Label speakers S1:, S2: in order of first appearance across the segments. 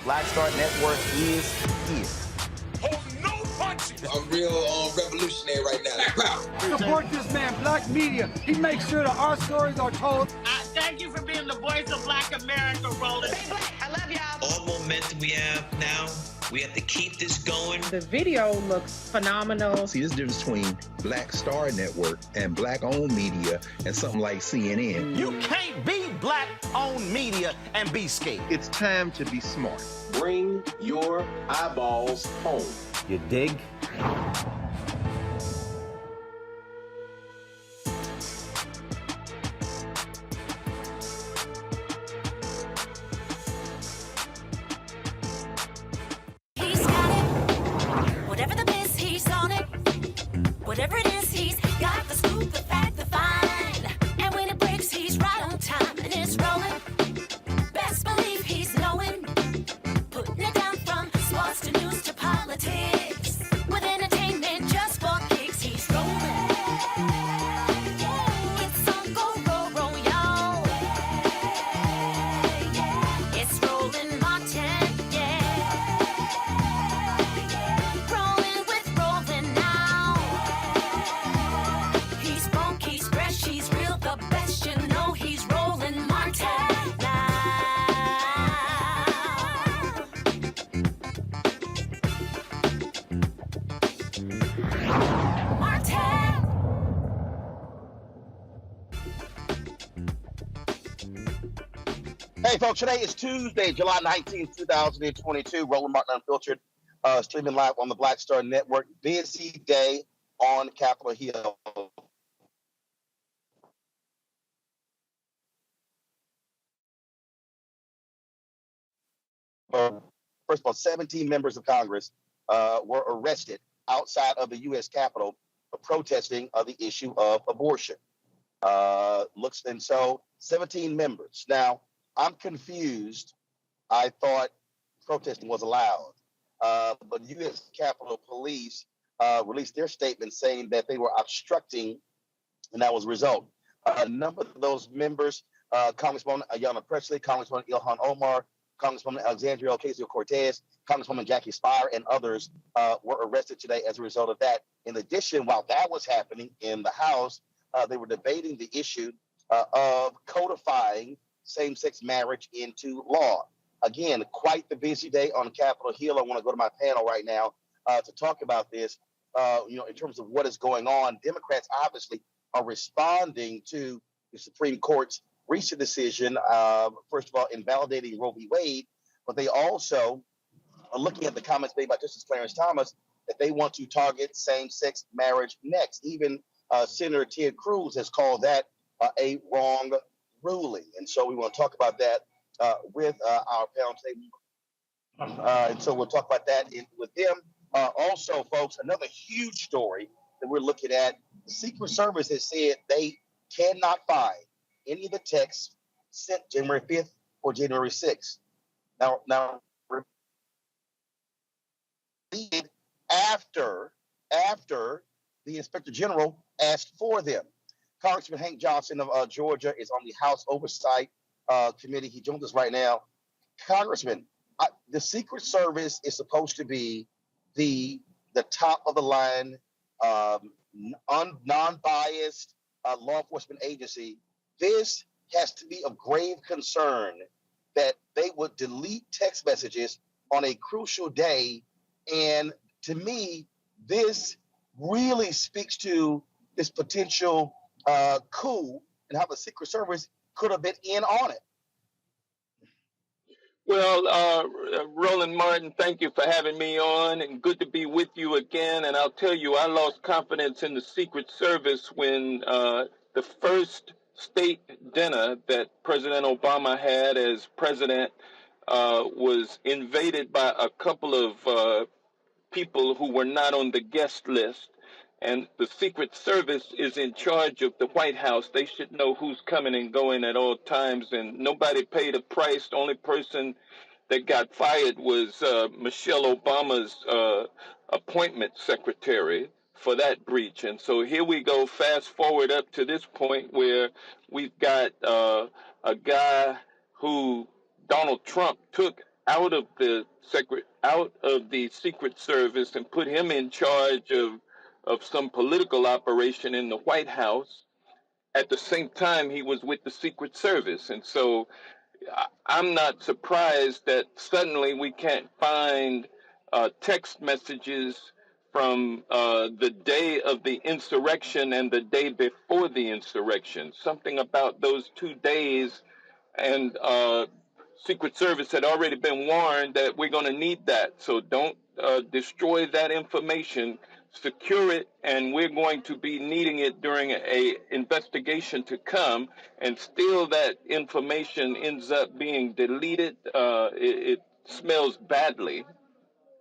S1: Black Star Network is here.
S2: I'm real revolutionary right now.
S3: Support this man, Black Media. He makes sure that our stories are told.
S4: Thank you for being the voice of Black America, Roland.
S5: Stay black. I love y'all.
S6: All momentum we have now, we have to keep this going.
S7: The video looks phenomenal.
S8: See, this difference between Black Star Network and Black-owned media and something like CNN.
S1: You can't be Black-owned media and be scared.
S8: It's time to be smart.
S2: Bring your eyeballs home.
S1: You dig?
S9: He's got it. Whatever the biz, he's on it. Whatever it is, he's got the scoop, the fact, the find. And when it breaks, he's right on time and it's rolling. Best believe he's knowing. Putting it down from sports to news to politics. With entertainment just for kicks, he's rolling. It's on go, roll, y'all. It's rolling Martin, rolling with rolling now. He's funky, he's fresh, he's real, the best, you know he's rolling Martin now. Martin.
S10: Hey, folks, today is Tuesday, July 19th, 2022. Roland Martin Unfiltered, streaming live on the Black Star Network. Busy day on Capitol Hill. First of all, 17 members of Congress were arrested outside of the U.S. Capitol for protesting the issue of abortion. And so 17 members. Now, I'm confused. I thought protesting was allowed. But U.S. Capitol Police released their statement saying that they were obstructing, and that was a result. A number of those members, Congresswoman Ayanna Pressley, Congresswoman Ilhan Omar, Congresswoman Alexandria Ocasio-Cortez, Congresswoman Jackie Speier, and others were arrested today as a result of that. In addition, while that was happening in the House, they were debating the issue of codifying same-sex marriage into law. Again, quite the busy day on Capitol Hill. I want to go to my panel right now to talk about this. In terms of what is going on, Democrats obviously are responding to the Supreme Court's recent decision, first of all, invalidating Roe v. Wade, but they also are looking at the comments made by Justice Clarence Thomas that they want to target same-sex marriage next. Even Senator Ted Cruz has called that a wrong ruling. And so we want to talk about that with our panel today. And so we'll talk about that with them. Also, folks, another huge story that we're looking at, the Secret Service has said they cannot find any of the texts sent January 5th or January 6th. Now, after the Inspector General asked for them. Congressman Hank Johnson of Georgia is on the House Oversight Committee. He joins us right now. Congressman, the Secret Service is supposed to be the top of the line, non-biased law enforcement agency. This has to be of grave concern that they would delete text messages on a crucial day. And to me, this really speaks to this potential coup and how the Secret Service could have been in on it.
S11: Well, Roland Martin, thank you for having me on, and good to be with you again. And I'll tell you, I lost confidence in the Secret Service when the first state dinner that President Obama had as president was invaded by a couple of people who were not on the guest list. And the Secret Service is in charge of the White House. They should know who's coming and going at all times. And nobody paid a price. The only person that got fired was Michelle Obama's appointment secretary for that breach. And so here we go, fast forward up to this point where we've got a guy who Donald Trump took out of the Secret Service and put him in charge of some political operation in the White House. At the same time, he was with the Secret Service, and so I'm not surprised that suddenly we can't find text messages from the day of the insurrection and the day before the insurrection. Something about those 2 days, and Secret Service had already been warned that we're going to need that. So don't destroy that information. Secure it, and we're going to be needing it during a investigation to come. And still, that information ends up being deleted. It smells badly,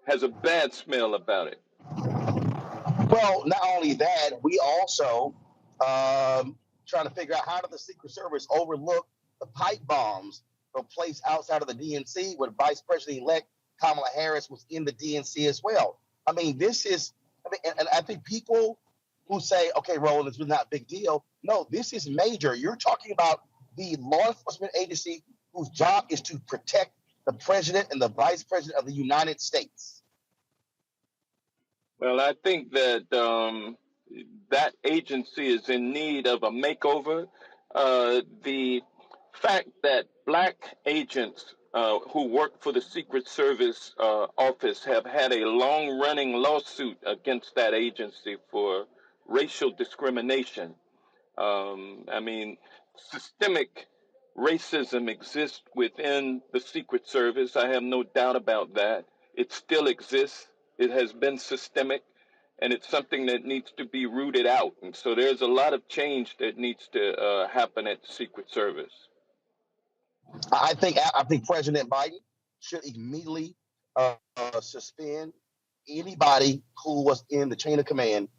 S11: has a bad smell about it.
S10: Well, not only that, we also trying to figure out how did the Secret Service overlook the pipe bombs that were placed outside of the DNC when Vice President-elect Kamala Harris was in the DNC as well. I mean, this is, and I think people who say, okay, Roland, it's really not a big deal. No, this is major. You're talking about the law enforcement agency whose job is to protect the president and the vice president of the United States.
S11: Well, I think that that agency is in need of a makeover. The fact that black agents who work for the Secret Service office have had a long-running lawsuit against that agency for racial discrimination. I mean, systemic racism exists within the Secret Service. I have no doubt about that. It still exists. It has been systemic, and it's something that needs to be rooted out. And so there's a lot of change that needs to happen at the Secret Service.
S10: I think President Biden should immediately suspend anybody who was in the chain of command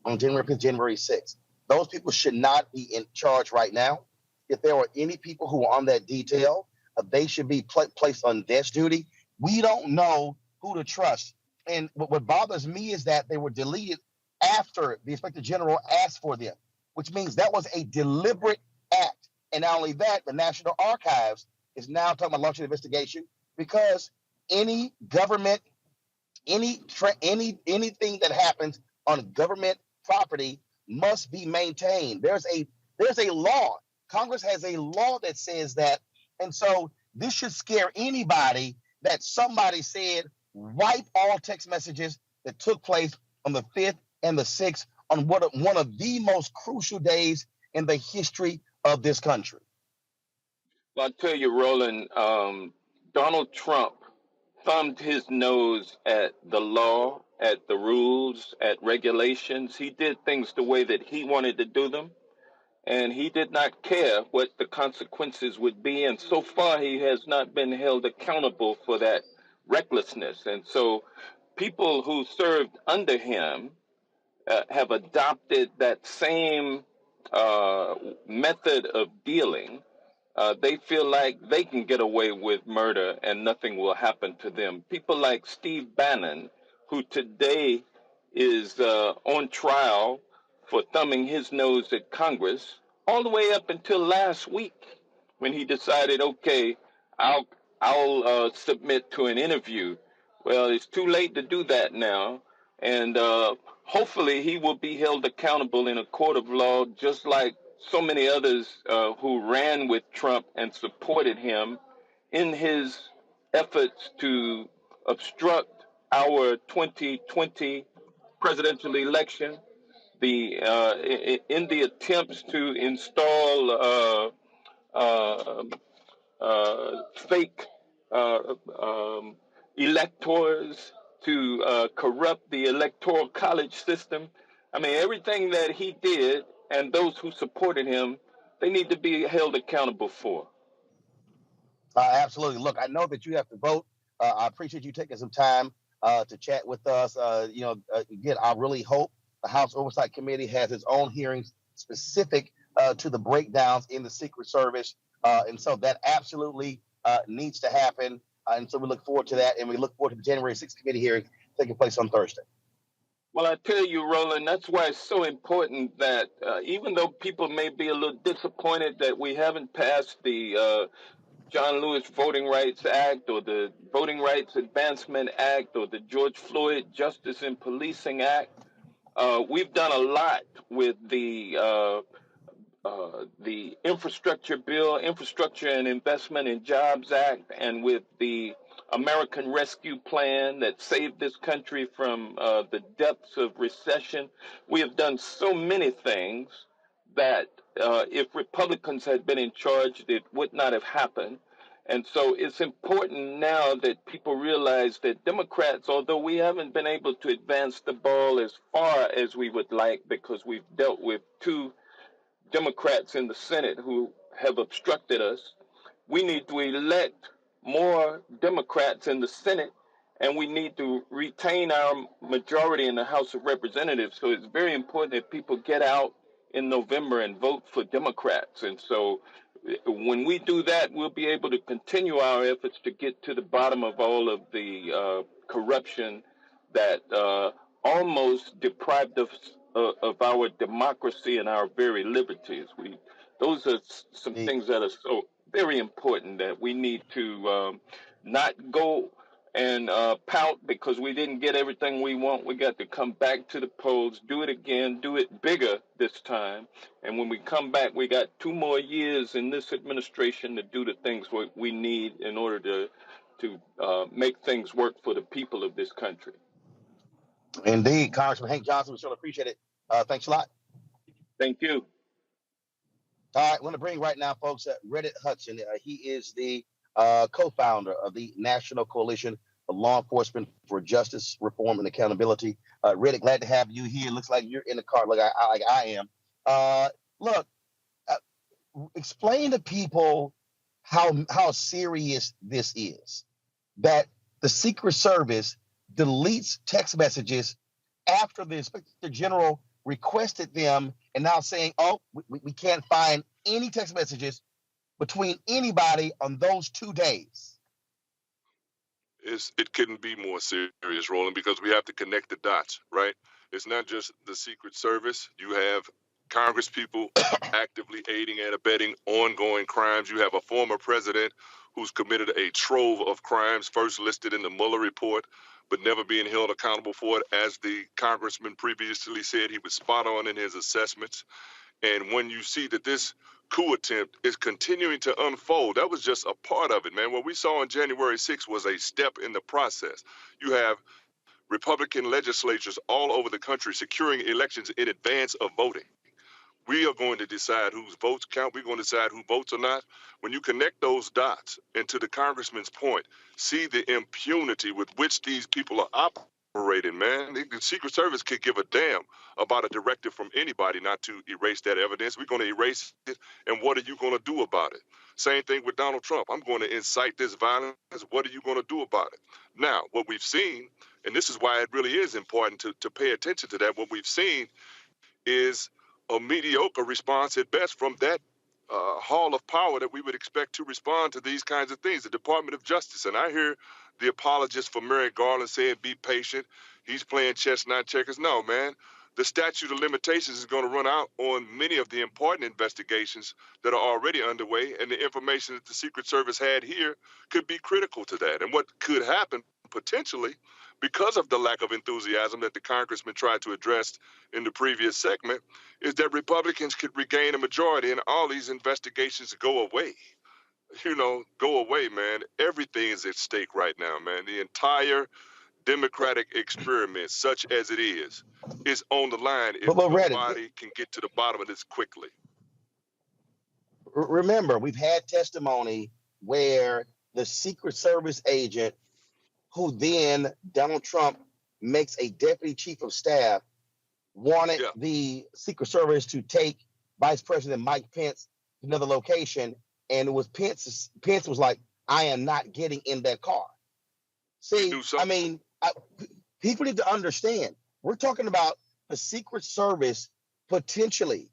S10: on January 5th, January 6th. Those people should not be in charge right now. If there were any people who were on that detail, they should be placed on desk duty. We don't know who to trust. And what bothers me is that they were deleted after the Inspector General asked for them, which means that was a deliberate act. And not only that, the National Archives is now talking about launching an investigation because any government, anything that happens on government property must be maintained. There's a law. Congress has a law that says that. And so this should scare anybody that somebody said, wipe all text messages that took place on the 5th and the 6th on one of the most crucial days in the history of this country.
S11: Well, I'll tell you, Roland, Donald Trump thumbed his nose at the law, at the rules, at regulations. He did things the way that he wanted to do them, and he did not care what the consequences would be. And so far, he has not been held accountable for that recklessness. And so people who served under him have adopted that same method of dealing. They feel like they can get away with murder and nothing will happen to them. People like Steve Bannon, who today is on trial for thumbing his nose at Congress, all the way up until last week when he decided, okay, I'll submit to an interview. Well, it's too late to do that now. And hopefully he will be held accountable in a court of law, just like so many others who ran with Trump and supported him in his efforts to obstruct our 2020 presidential election, in the attempts to install fake electors, to corrupt the electoral college system. I mean, everything that he did and those who supported him, they need to be held accountable for.
S10: Absolutely. Look, I know that you have to vote. I appreciate you taking some time to chat with us. Again, I really hope the House Oversight Committee has its own hearings specific to the breakdowns in the Secret Service. And so that absolutely needs to happen. And so we look forward to that. And we look forward to the January 6th committee hearing taking place on Thursday.
S11: Well, I tell you, Roland, that's why it's so important that even though people may be a little disappointed that we haven't passed the John Lewis Voting Rights Act or the Voting Rights Advancement Act or the George Floyd Justice and Policing Act. We've done a lot with the infrastructure bill, Infrastructure and Investment in Jobs Act, and with the American Rescue Plan that saved this country from the depths of recession. We have done so many things that if Republicans had been in charge, it would not have happened. And so it's important now that people realize that Democrats, although we haven't been able to advance the ball as far as we would like because we've dealt with two Democrats in the Senate who have obstructed us, we need to elect more Democrats in the Senate, and we need to retain our majority in the House of Representatives. So it's very important that people get out in November and vote for Democrats. And so when we do that, we'll be able to continue our efforts to get to the bottom of all of the corruption that almost deprived us of our democracy and our very liberties. Those are some things that are so very important that we need to not go and pout because we didn't get everything we want. We got to come back to the polls, do it again, do it bigger this time. And when we come back, we got 2 more years in this administration to do the things we need in order to make things work for the people of this country.
S10: Indeed, Congressman Hank Johnson, we sure appreciate it. Thanks a lot.
S11: Thank you.
S10: All right, I want to bring right now, folks, Redditt Hudson. He is the co-founder of the National Coalition of Law Enforcement for Justice, Reform, and Accountability. Redditt, glad to have you here. Looks like you're in the car like I am. Look, explain to people how serious this is, that the Secret Service deletes text messages after the Inspector General requested them and now saying, oh, we can't find any text messages between anybody on those 2 days.
S5: It couldn't be more serious, Roland, because we have to connect the dots, right? It's not just the Secret Service. You have Congress people actively aiding and abetting ongoing crimes. You have a former president who's committed a trove of crimes, first listed in the Mueller report, but never being held accountable for it. As the congressman previously said, he was spot on in his assessments. And when you see that this coup attempt is continuing to unfold, that was just a part of it, man. What we saw on January 6th was a step in the process. You have Republican legislatures all over the country securing elections in advance of voting. We are going to decide whose votes count. We're going to decide who votes or not. When you connect those dots, and to the congressman's point, see the impunity with which these people are operating, man. The Secret Service could give a damn about a directive from anybody not to erase that evidence. We're going to erase it, and what are you going to do about it? Same thing with Donald Trump. I'm going to incite this violence. What are you going to do about it? Now, what we've seen, and this is why it really is important to pay attention to that, what we've seen is a mediocre response at best from that hall of power that we would expect to respond to these kinds of things, the Department of Justice. And I hear the apologists for Merrick Garland saying, be patient. He's playing chess, not checkers. No, man. The statute of limitations is going to run out on many of the important investigations that are already underway, and the information that the Secret Service had here could be critical to that. And what could happen potentially, because of the lack of enthusiasm that the congressman tried to address in the previous segment, is that Republicans could regain a majority and all these investigations go away. You know, go away, man. Everything is at stake right now, man. The entire democratic experiment, such as it is on the line if nobody can get to the bottom of this quickly.
S10: Remember, we've had testimony where the Secret Service agent who then Donald Trump makes a deputy chief of staff wanted the Secret Service to take Vice President Mike Pence to another location, and it was Pence was like, I am not getting in that car. See, I mean, people need to understand, we're talking about the Secret Service potentially,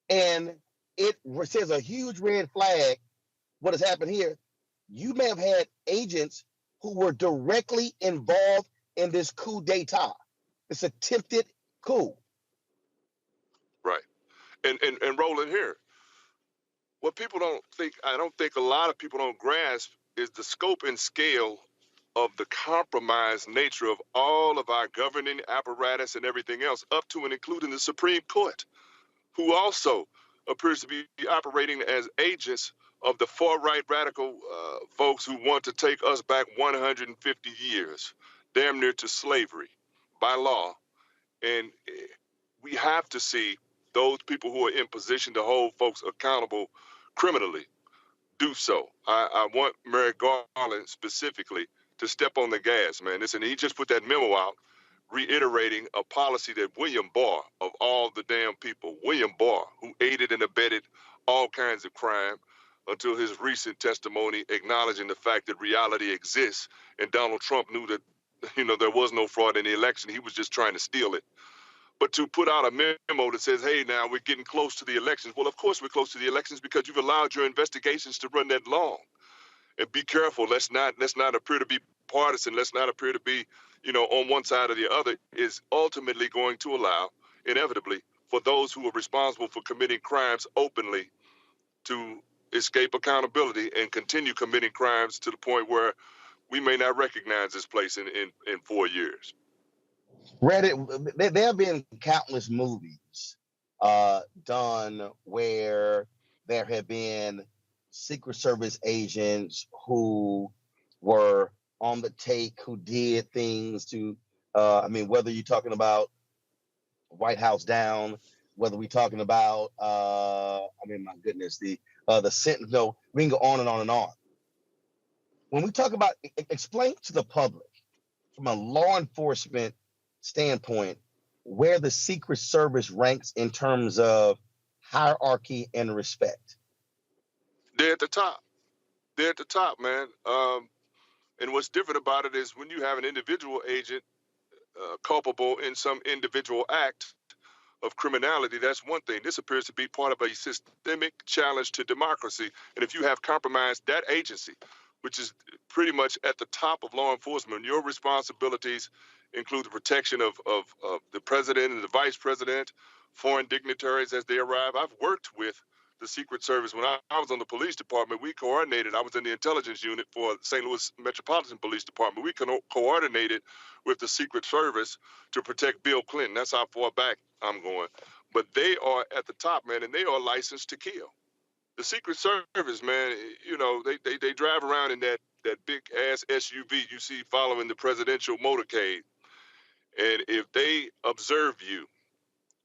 S10: and it says a huge red flag. What has happened here? You may have had agents who were directly involved in this coup d'etat, this attempted coup.
S5: Right. And Roland, here, what people I don't think a lot of people don't grasp is the scope and scale of the compromised nature of all of our governing apparatus and everything else, up to and including the Supreme Court, who also appears to be operating as agents of the far-right radical folks who want to take us back 150 years, damn near to slavery by law. And we have to see those people who are in position to hold folks accountable criminally do so. I want Merrick Garland specifically to step on the gas, man. Listen, he just put that memo out reiterating a policy that William Barr, of all the damn people, William Barr, who aided and abetted all kinds of crime until his recent testimony acknowledging the fact that reality exists, and Donald Trump knew that, there was no fraud in the election. He was just trying to steal it. But to put out a memo that says, hey, now we're getting close to the elections. Well, of course we're close to the elections because you've allowed your investigations to run that long. And be careful. Let's not appear to be partisan. Let's not appear to be, on one side or the other, is ultimately going to allow, inevitably, for those who are responsible for committing crimes openly to escape accountability and continue committing crimes to the point where we may not recognize this place in 4 years.
S10: Redditt, there have been countless movies done where there have been Secret Service agents who were on the take, who did things to, whether you're talking about White House Down, whether we're talking about, my goodness, the Sentinel, we can go on and on and on. When we talk about, explain to the public from a law enforcement standpoint where the Secret Service ranks in terms of hierarchy and respect.
S5: They're at the top. They're at the top, man. And what's different about it is when you have an individual agent culpable in some individual act of criminality, that's one thing. This appears to be part of a systemic challenge to democracy. And if you have compromised that agency, which is pretty much at the top of law enforcement, your responsibilities include the protection of the president and the vice president, foreign dignitaries as they arrive. I've worked with the Secret Service. When I was on the police department, we coordinated. I was in the intelligence unit for St. Louis Metropolitan Police Department. We coordinated with the Secret Service to protect Bill Clinton. That's how far back I'm going. But they are at the top, man, and they are licensed to kill. The Secret Service, man, they drive around in that big ass SUV you see following the presidential motorcade. And if they observe you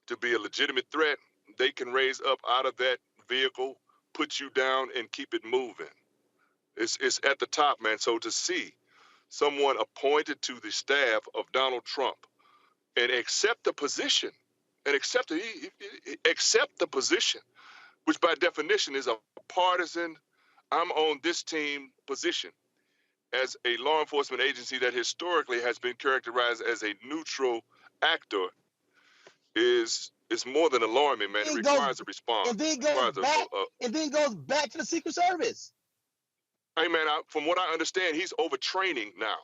S5: to be a legitimate threat, they can raise up out of that vehicle, put you down, and keep it moving. It's at the top, man. So to see someone appointed to the staff of Donald Trump and accept the position, accept the position, which by definition is a partisan, I'm on this team position, as a law enforcement agency that historically has been characterized as a neutral actor, is more than alarming, man. It requires a response.
S10: And then goes back to the Secret Service.
S5: Hey, man, from what I understand, he's overtraining now.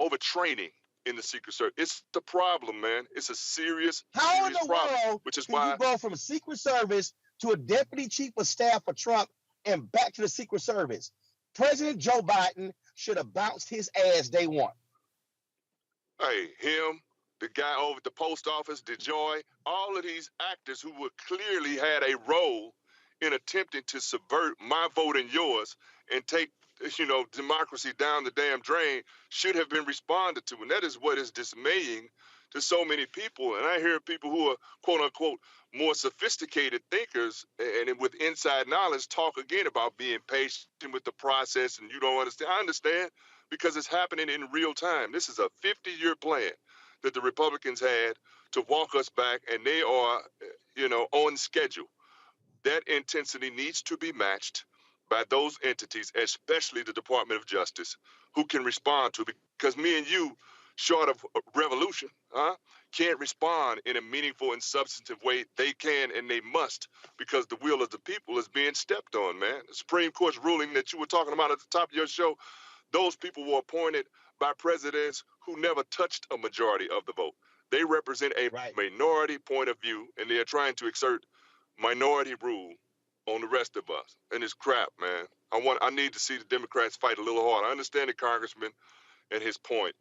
S5: Overtraining in the Secret Service. It's the problem, man. It's a serious
S10: How in the
S5: problem,
S10: world
S5: which is
S10: can
S5: why
S10: you go from a Secret Service to a deputy chief of staff for Trump and back to the Secret Service? President Joe Biden should have bounced his ass day one.
S5: Hey, him, the guy over at the post office, DeJoy, all of these actors who were clearly had a role in attempting to subvert my vote and yours and take, democracy down the damn drain should have been responded to. And that is what is dismaying to so many people. And I hear people who are, quote unquote, more sophisticated thinkers and with inside knowledge talk again about being patient with the process, and you don't understand. I understand, because it's happening in real time. This is a 50-year plan that the Republicans had to walk us back, and they are, on schedule. That intensity needs to be matched by those entities, especially the Department of Justice, who can respond to it. Because me and you, short of revolution, can't respond in a meaningful and substantive way. They can and they must, because the will of the people is being stepped on, man. The Supreme Court's ruling that you were talking about at the top of your show, those people were appointed by presidents who never touched a majority of the vote. They represent a minority point of view, and they are trying to exert minority rule on the rest of us. And it's crap, man. I need to see the Democrats fight a little harder. I understand the congressman and his point,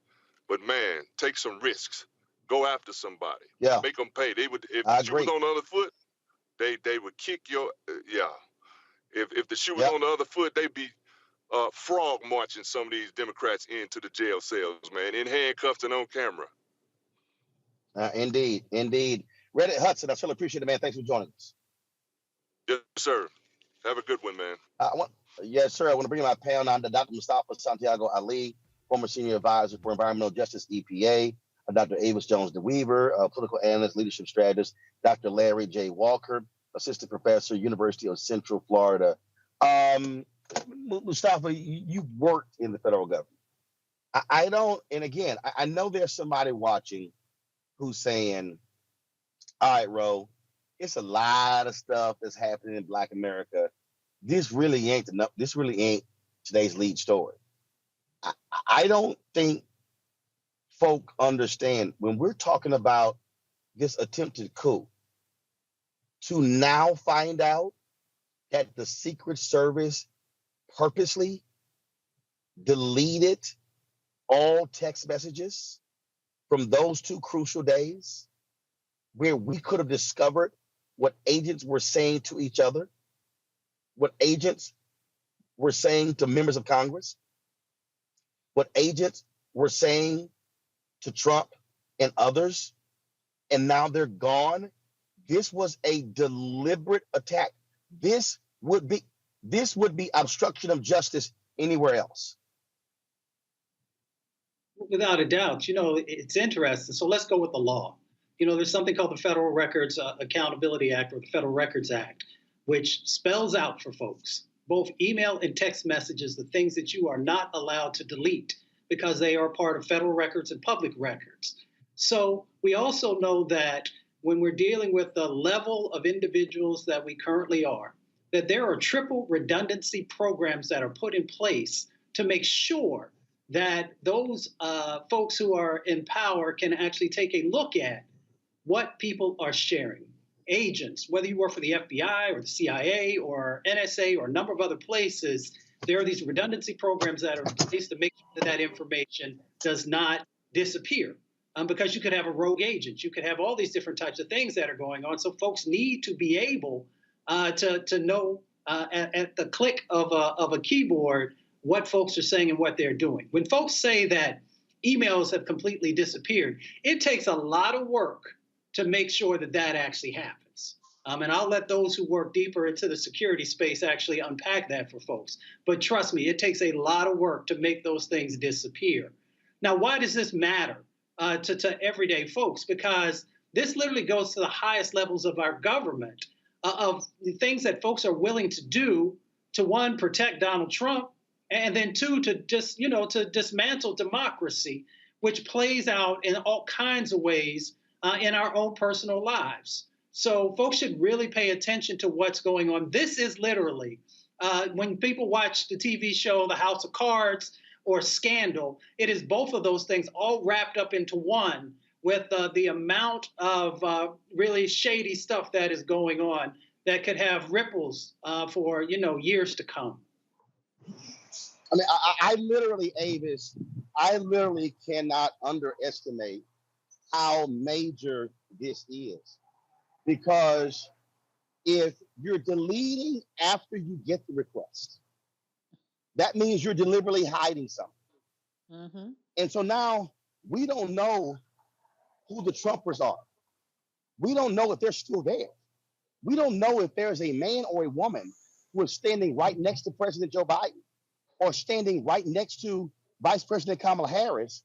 S5: but man, take some risks. Go after somebody.
S10: Yeah.
S5: Make them pay. They would, if
S10: I
S5: the shoe was
S10: agree.
S5: on the other foot, they would kick your, yeah. If the shoe was
S10: Yep.
S5: on the other foot, they'd be frog marching some of these Democrats into the jail cells, man, in handcuffs and on camera.
S10: Indeed. Redditt Hudson, I still appreciate it, man. Thanks for joining us.
S5: Yes, sir. Have a good one, man.
S10: Yes, sir. I want to bring in my panel now to Dr. Mustafa Santiago Ali, former senior advisor for environmental justice, EPA, Dr. Avis Jones DeWeaver, political analyst, leadership strategist, Dr. Larry J. Walker, assistant professor, University of Central Florida. Mustafa, you've worked in the federal government. I don't, and again, I know there's somebody watching who's saying, all right, Ro, it's a lot of stuff that's happening in Black America. This really ain't enough. This really ain't today's lead story. I don't think folk understand when we're talking about this attempted coup, to now find out that the Secret Service purposely deleted all text messages from those 2 crucial days where we could have discovered what agents were saying to each other, what agents were saying to members of Congress, what agents were saying to Trump and others, and now they're gone. This was a deliberate attack. This would be obstruction of justice anywhere else.
S12: Without a doubt. It's interesting. So let's go with the law. There's something called the Federal Records Accountability Act, or the Federal Records Act, which spells out for folks, both email and text messages, the things that you are not allowed to delete because they are part of federal records and public records. So we also know that when we're dealing with the level of individuals that we currently are, that there are triple redundancy programs that are put in place to make sure that those folks who are in power can actually take a look at what people are sharing. Agents, whether you work for the FBI or the CIA or NSA or a number of other places, there are these redundancy programs that are in place to make sure that information does not disappear. Because you could have a rogue agent, you could have all these different types of things that are going on. So folks need to be able to know at the click of a keyboard what folks are saying and what they're doing. When folks say that emails have completely disappeared, it takes a lot of work to make sure that that actually happens. And I'll let those who work deeper into the security space actually unpack that for folks. But trust me, it takes a lot of work to make those things disappear. Now, why does this matter to everyday folks? Because this literally goes to the highest levels of our government, of the things that folks are willing to do to, one, protect Donald Trump, and then 2, to just, to dismantle democracy, which plays out in all kinds of ways in our own personal lives. So folks should really pay attention to what's going on. This is literally, when people watch the TV show The House of Cards or Scandal, it is both of those things all wrapped up into one, with the amount of really shady stuff that is going on that could have ripples for, years to come.
S10: I mean, I literally, Avis, I literally cannot underestimate how major this is. Because if you're deleting after you get the request, that means you're deliberately hiding something. Mm-hmm. And so now we don't know who the Trumpers are. We don't know if they're still there. We don't know if there's a man or a woman who is standing right next to President Joe Biden, or standing right next to Vice President Kamala Harris,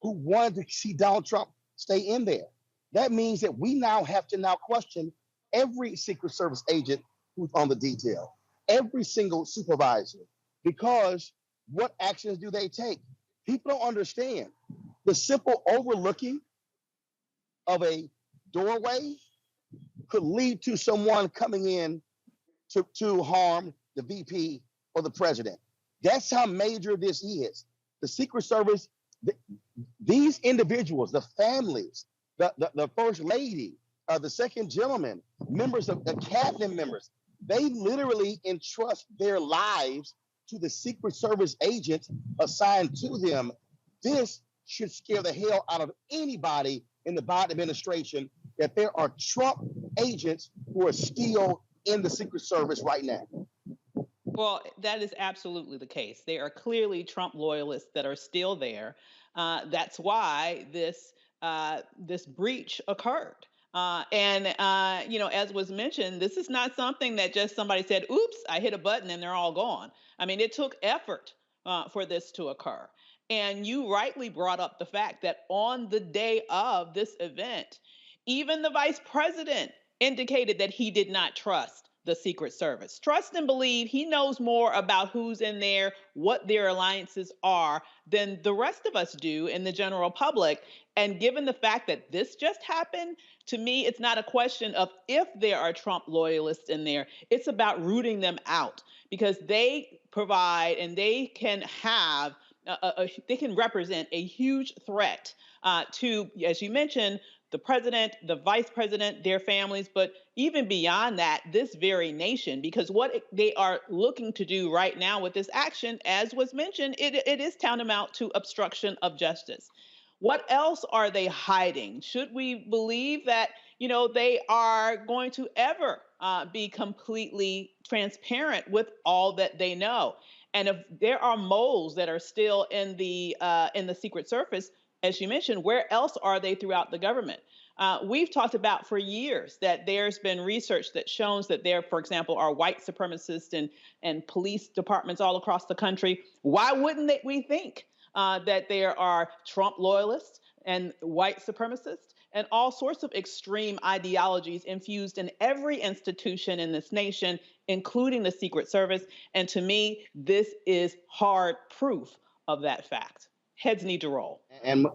S10: who wanted to see Donald Trump stay in there. That means that we now have to question every Secret Service agent who's on the detail, every single supervisor, because what actions do they take? People don't understand. The simple overlooking of a doorway could lead to someone coming in to harm the VP or the president. That's how major this is. The Secret Service, these individuals, the families, the first lady, the second gentleman, members of the cabinet members, They literally entrust their lives to the Secret Service agents assigned to them. This should scare the hell out of anybody in the Biden administration that there are Trump agents who are still in the Secret Service right now.
S13: Well, that is absolutely the case. There are clearly Trump loyalists that are still there. That's why this breach occurred. As was mentioned, this is not something that just somebody said, "Oops, I hit a button and they're all gone." I mean, it took effort for this to occur. And you rightly brought up the fact that on the day of this event, even the vice president indicated that he did not trust the Secret Service. Trust and believe he knows more about who's in there, what their alliances are, than the rest of us do in the general public. And given the fact that this just happened, to me, it's not a question of if there are Trump loyalists in there. It's about rooting them out, because they provide and they can have, they can represent a huge threat to, as you mentioned, the president, the vice president, their families, but even beyond that, this very nation, because what they are looking to do right now with this action, as was mentioned, it is tantamount to obstruction of justice. What else are they hiding? Should we believe that, they are going to ever be completely transparent with all that they know? And if there are moles that are still in the Secret Service, as you mentioned, where else are they throughout the government? We've talked about for years that there's been research that shows that there, for example, are white supremacists and police departments all across the country. Why wouldn't we think that there are Trump loyalists and white supremacists and all sorts of extreme ideologies infused in every institution in this nation, including the Secret Service? And to me, this is hard proof of that fact. Heads need to roll.
S10: And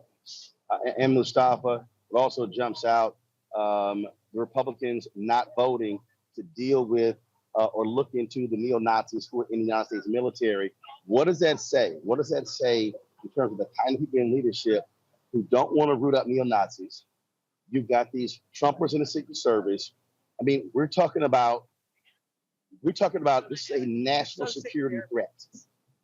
S10: Mustafa, it also jumps out, the Republicans not voting to deal with or look into the neo-Nazis who are in the United States military. What does that say? What does that say in terms of the kind of people in leadership who don't want to root out neo-Nazis? You've got these Trumpers in the Secret Service. I mean, we're talking about this is a national security threat.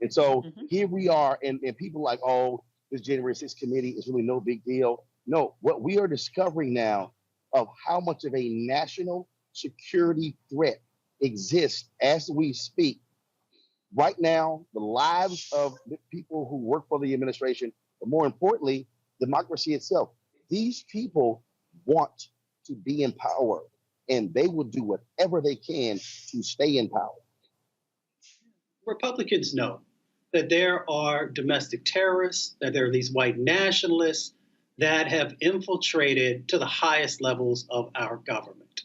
S10: And so here we are, and people like, oh, this January 6th committee is really no big deal. No, what we are discovering now of how much of a national security threat exists as we speak. Right now, the lives of the people who work for the administration, but more importantly, democracy itself. These people want to be in power, and they will do whatever they can to stay in power.
S12: Republicans know that there are domestic terrorists, that there are these white nationalists that have infiltrated to the highest levels of our government.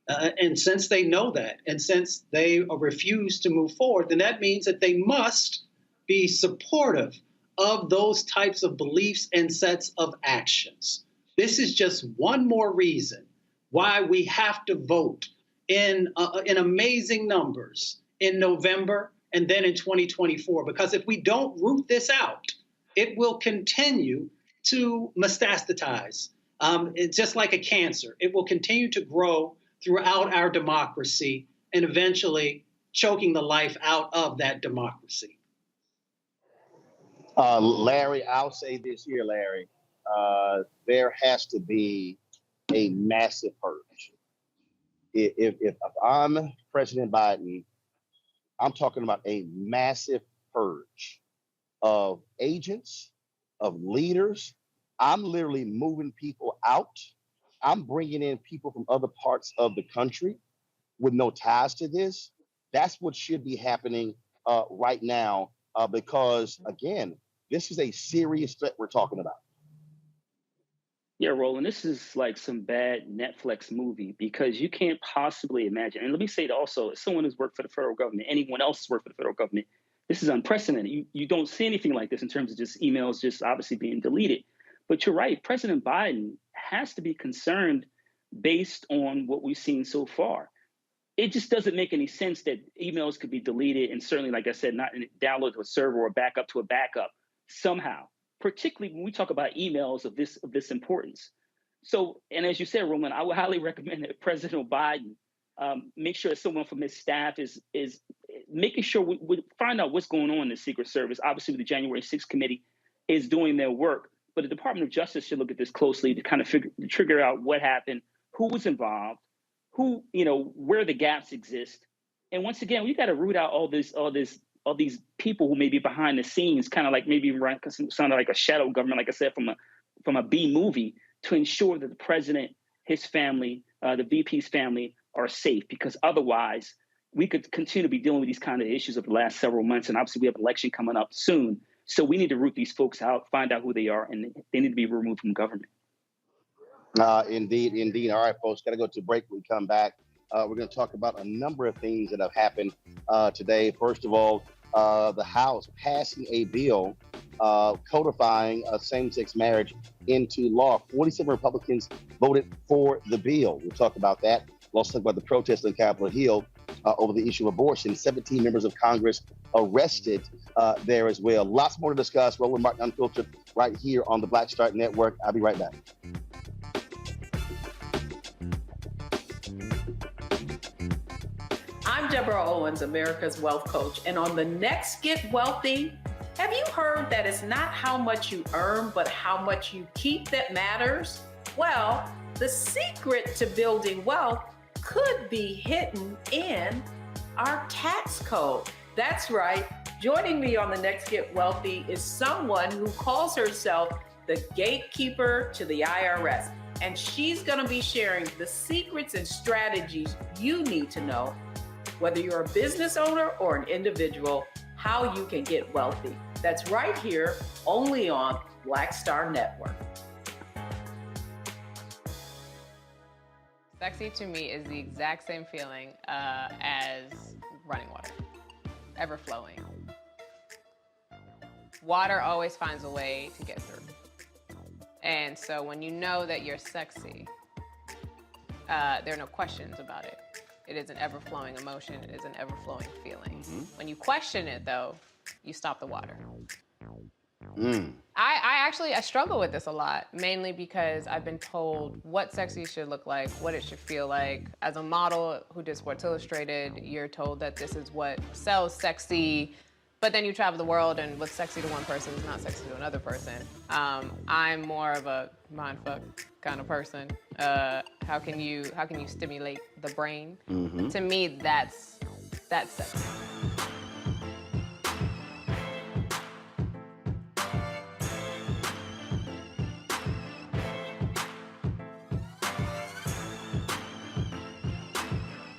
S12: And since they know that, and since they refuse to move forward, then that means that they must be supportive of those types of beliefs and sets of actions. This is just one more reason why we have to vote in amazing numbers in November and then in 2024, because if we don't root this out, it will continue to metastasize. It's just like a cancer. It will continue to grow throughout our democracy and eventually choking the life out of that democracy.
S10: Larry, I'll say this here, Larry. There has to be a massive purge. If I'm President Biden, I'm talking about a massive purge of agents, of leaders. I'm literally moving people out. I'm bringing in people from other parts of the country with no ties to this. That's what should be happening right now, because, again, this is a serious threat we're talking about.
S14: Yeah, Roland, this is like some bad Netflix movie, because you can't possibly imagine. And let me say it also, as someone who's worked for the federal government, anyone else who's worked for the federal government, this is unprecedented. You don't see anything like this in terms of just emails just obviously being deleted. But you're right, President Biden has to be concerned based on what we've seen so far. It just doesn't make any sense that emails could be deleted, and certainly, like I said, not download to a server or back up to a backup somehow, particularly when we talk about emails of this importance. So, and as you said, Roman, I would highly recommend that President Biden make sure that someone from his staff is making sure we find out what's going on in the Secret Service. Obviously, the January 6th committee is doing their work, but the Department of Justice should look at this closely to kind of figure out what happened, who was involved, where the gaps exist. And once again, we got to root out all these people who may be behind the scenes, kind of like maybe sounded like a shadow government, like I said, from a B movie, to ensure that the president, his family, the VP's family are safe, because otherwise we could continue to be dealing with these kind of issues over the last several months. And obviously we have an election coming up soon. So we need to root these folks out, find out who they are, and they need to be removed from government.
S10: Indeed. All right, folks, got to go to break. When we come back, we're going to talk about a number of things that have happened today. First of all, the House passing a bill codifying same-sex marriage into law. 47 Republicans voted for the bill. We'll talk about that. We'll also talk about the protests on Capitol Hill over the issue of abortion. 17 members of Congress arrested there as well. Lots more to discuss. Roland Martin Unfiltered right here on the Black Start Network. I'll be right back.
S7: I'm Deborah Owens, America's Wealth Coach, and on the next Get Wealthy, have you heard that it's not how much you earn, but how much you keep that matters? Well, the secret to building wealth could be hidden in our tax code. That's right. Joining me on the next Get Wealthy is someone who calls herself the gatekeeper to the IRS. And she's going to be sharing the secrets and strategies you need to know, whether you're a business owner or an individual, how you can get wealthy. That's right here, only on Black Star Network.
S15: Sexy to me is the exact same feeling as running water, ever flowing. Water always finds a way to get through. And so when you know that you're sexy, there are no questions about it. It is an ever-flowing emotion. It is an ever-flowing feeling. Mm-hmm. When you question it, though, you stop the water. I struggle with this a lot, mainly because I've been told what sexy should look like, what it should feel like. As a model who did Sports Illustrated, you're told that this is what sells sexy, but then you travel the world and what's sexy to one person is not sexy to another person. I'm more of a mindfuck kind of person. How can you stimulate the brain? Mm-hmm. To me, that's sexy.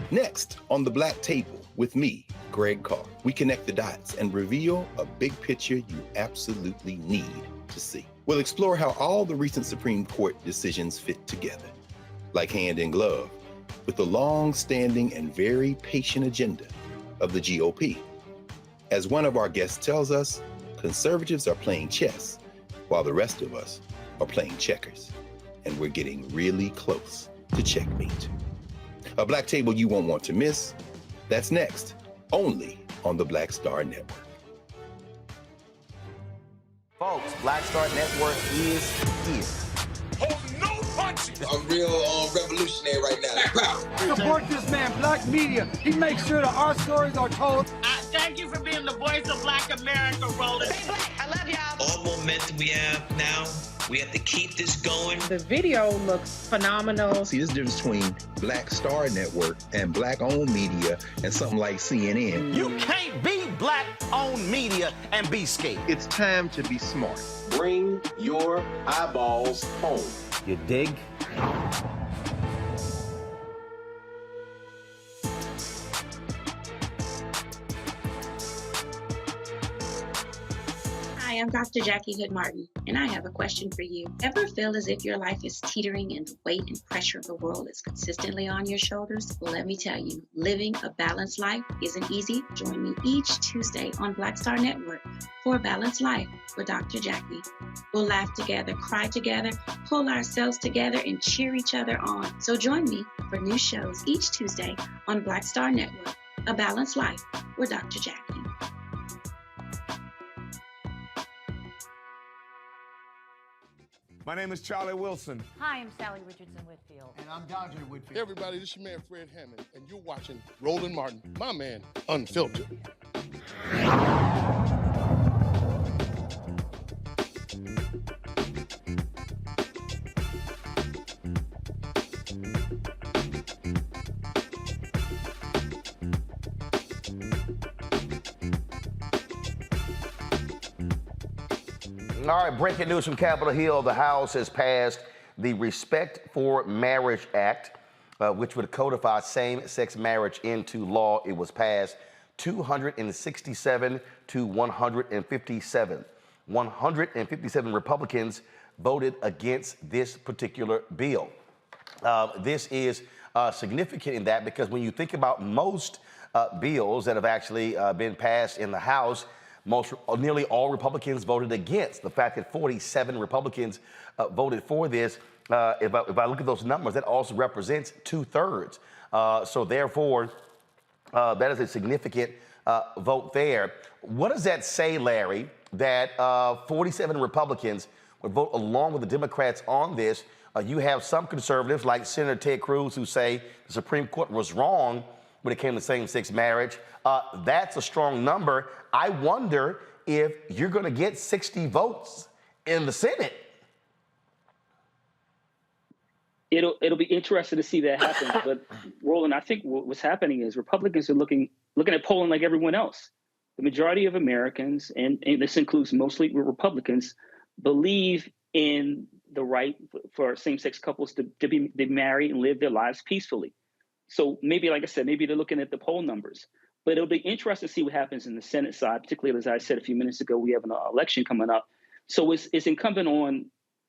S8: Next on the Black Table with me, Greg Carr, we connect the dots and reveal a big picture you absolutely need to see. We'll explore how all the recent Supreme Court decisions fit together, like hand in glove, with the long-standing and very patient agenda of the GOP. As one of our guests tells us, conservatives are playing chess, while the rest of us are playing checkers. And we're getting really close to checkmate. A Black Table you won't want to miss. That's next, only on the Black Star Network.
S1: Folks, Black Star Network is here.
S2: Oh, no punches! I'm real revolutionary right now.
S3: Support this man, Black Media. He makes sure that our stories are told.
S4: Thank you for being the voice of Black America, Roland.
S6: Stay black. I love y'all. All momentum we have now, we have to keep this going.
S7: The video looks phenomenal.
S8: See, this difference between Black Star Network and Black-owned media and something like CNN.
S1: You can't be Black-owned media and be scared.
S16: It's time to be smart.
S2: Bring your eyeballs home.
S1: You dig?
S17: Hi, I'm Dr. Jackie Hood Martin, and I have a question for you. Ever feel as if your life is teetering and the weight and pressure of the world is consistently on your shoulders? Well, let me tell you, living a balanced life isn't easy. Join me each Tuesday on Black Star Network for A Balanced Life with Dr. Jackie. We'll laugh together, cry together, pull ourselves together, and cheer each other on. So join me for new shows each Tuesday on Black Star Network, A Balanced Life with Dr. Jackie.
S16: My name is Charlie Wilson.
S18: Hi, I'm Sally Richardson Whitfield.
S19: And I'm Dodger Whitfield.
S20: Hey everybody, this is your man Fred Hammond, and you're watching Roland Martin, my man, Unfiltered.
S1: All right, breaking news from Capitol Hill. The House has passed the Respect for Marriage Act, which would codify same-sex marriage into law. It was passed 267 to 157. 157 Republicans voted against this particular bill. This is significant in that because when you think about most bills that have actually been passed in the House, nearly all Republicans voted against. The fact that 47 Republicans voted for this, if I look at those numbers, that also represents 2/3. So therefore, that is a significant vote there. What does that say, Larry, that 47 Republicans would vote along with the Democrats on this? You have some conservatives like Senator Ted Cruz who say the Supreme Court was wrong when it came to same-sex marriage. That's a strong number. I wonder if you're going to get 60 votes in the Senate.
S14: It'll be interesting to see that happen. But Roland, I think what's happening is Republicans are looking at polling like everyone else. The majority of Americans, and this includes mostly Republicans, believe in the right for same-sex couples to be married and live their lives peacefully. So maybe, like I said, maybe they're looking at the poll numbers. But it'll be interesting to see what happens in the Senate side, particularly, as I said a few minutes ago, we have an election coming up. So it's incumbent on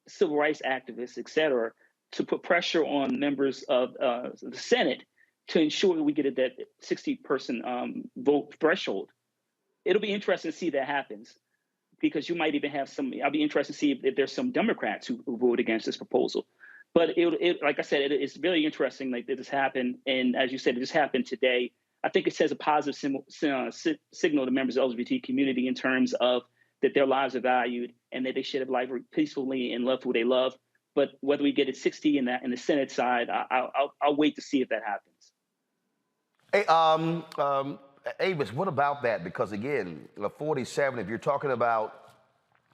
S14: civil rights activists, et cetera, to put pressure on members of the Senate to ensure that we get at that 60-person vote threshold. It'll be interesting to see that happens because you might even have I'll be interested to see if there's some Democrats who vote against this proposal. But like I said, it's very interesting that this happened. And as you said, it just happened today. I think it says a positive signal to members of the LGBT community in terms of that their lives are valued and that they should have life peacefully and love who they love. But whether we get it 60 in the Senate side, I'll wait to see if that happens.
S1: Hey, Avis, what about that? Because again, 47, if you're talking about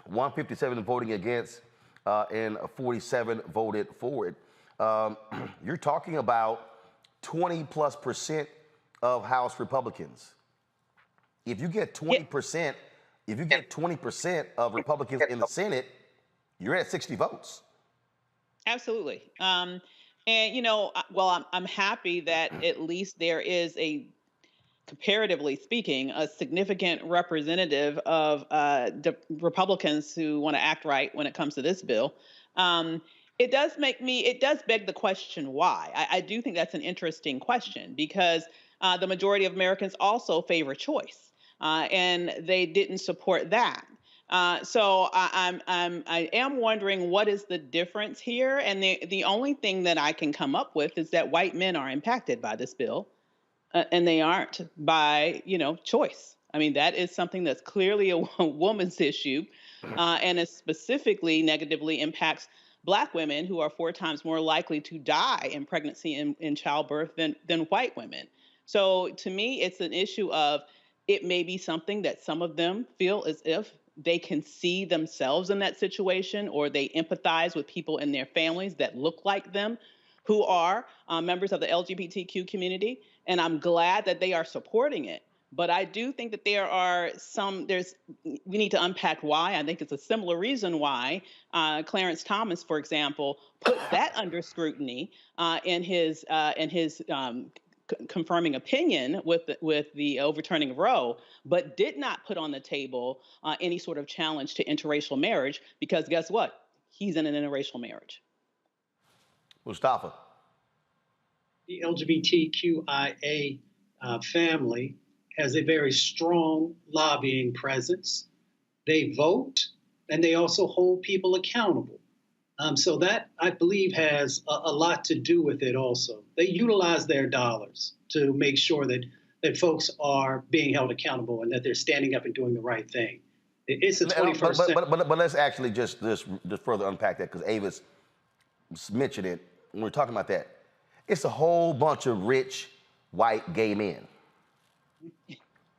S1: 157 voting against and 47 voted for it, you're talking about 20+% of House Republicans. If you get 20%, if you get 20% of Republicans in the Senate, you're at 60 votes.
S13: Absolutely. And I'm happy that at least there is comparatively speaking, a significant representative of Republicans who want to act right when it comes to this bill. It does beg the question why. I do think that's an interesting question because the majority of Americans also favor choice, and they didn't support that. So I am wondering what is the difference here, and the only thing that I can come up with is that white men are impacted by this bill, and they aren't by choice. I mean, that is something that's clearly a woman's issue, and it specifically negatively impacts Black women who are 4 times more likely to die in pregnancy and in childbirth than white women. So to me, it's an issue of it may be something that some of them feel as if they can see themselves in that situation, or they empathize with people in their families that look like them who are members of the LGBTQ community. And I'm glad that they are supporting it. But I do think that we need to unpack why. I think it's a similar reason why Clarence Thomas, for example, put that under scrutiny in his confirming opinion with the overturning of Roe, but did not put on the table any sort of challenge to interracial marriage, because guess what? He's in an interracial marriage.
S1: Mustafa.
S12: The LGBTQIA family has a very strong lobbying presence. They vote, and they also hold people accountable. So that, I believe, has a lot to do with it also. They utilize their dollars to make sure that folks are being held accountable and that they're standing up and doing the right thing. It's the 21st century.
S1: But let's actually just further unpack that, because Avis mentioned it when we're talking about that. It's a whole bunch of rich white gay men.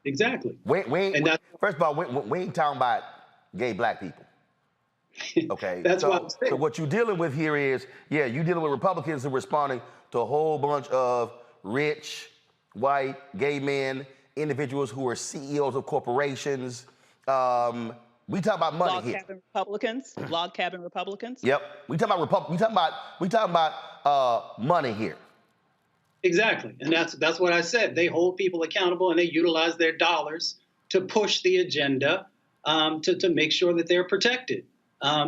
S12: Exactly.
S1: First of all, we ain't talking about gay black people. Okay.
S12: That's what I'm saying.
S1: So what you're dealing with here is, you're dealing with Republicans who are responding to a whole bunch of rich white gay men, individuals who are CEOs of corporations. We talk about money here.
S13: Log cabin Republicans.
S1: Yep. We talking about money here.
S12: Exactly, and that's what I said. They hold people accountable, and they utilize their dollars to push the agenda to make sure that they're protected.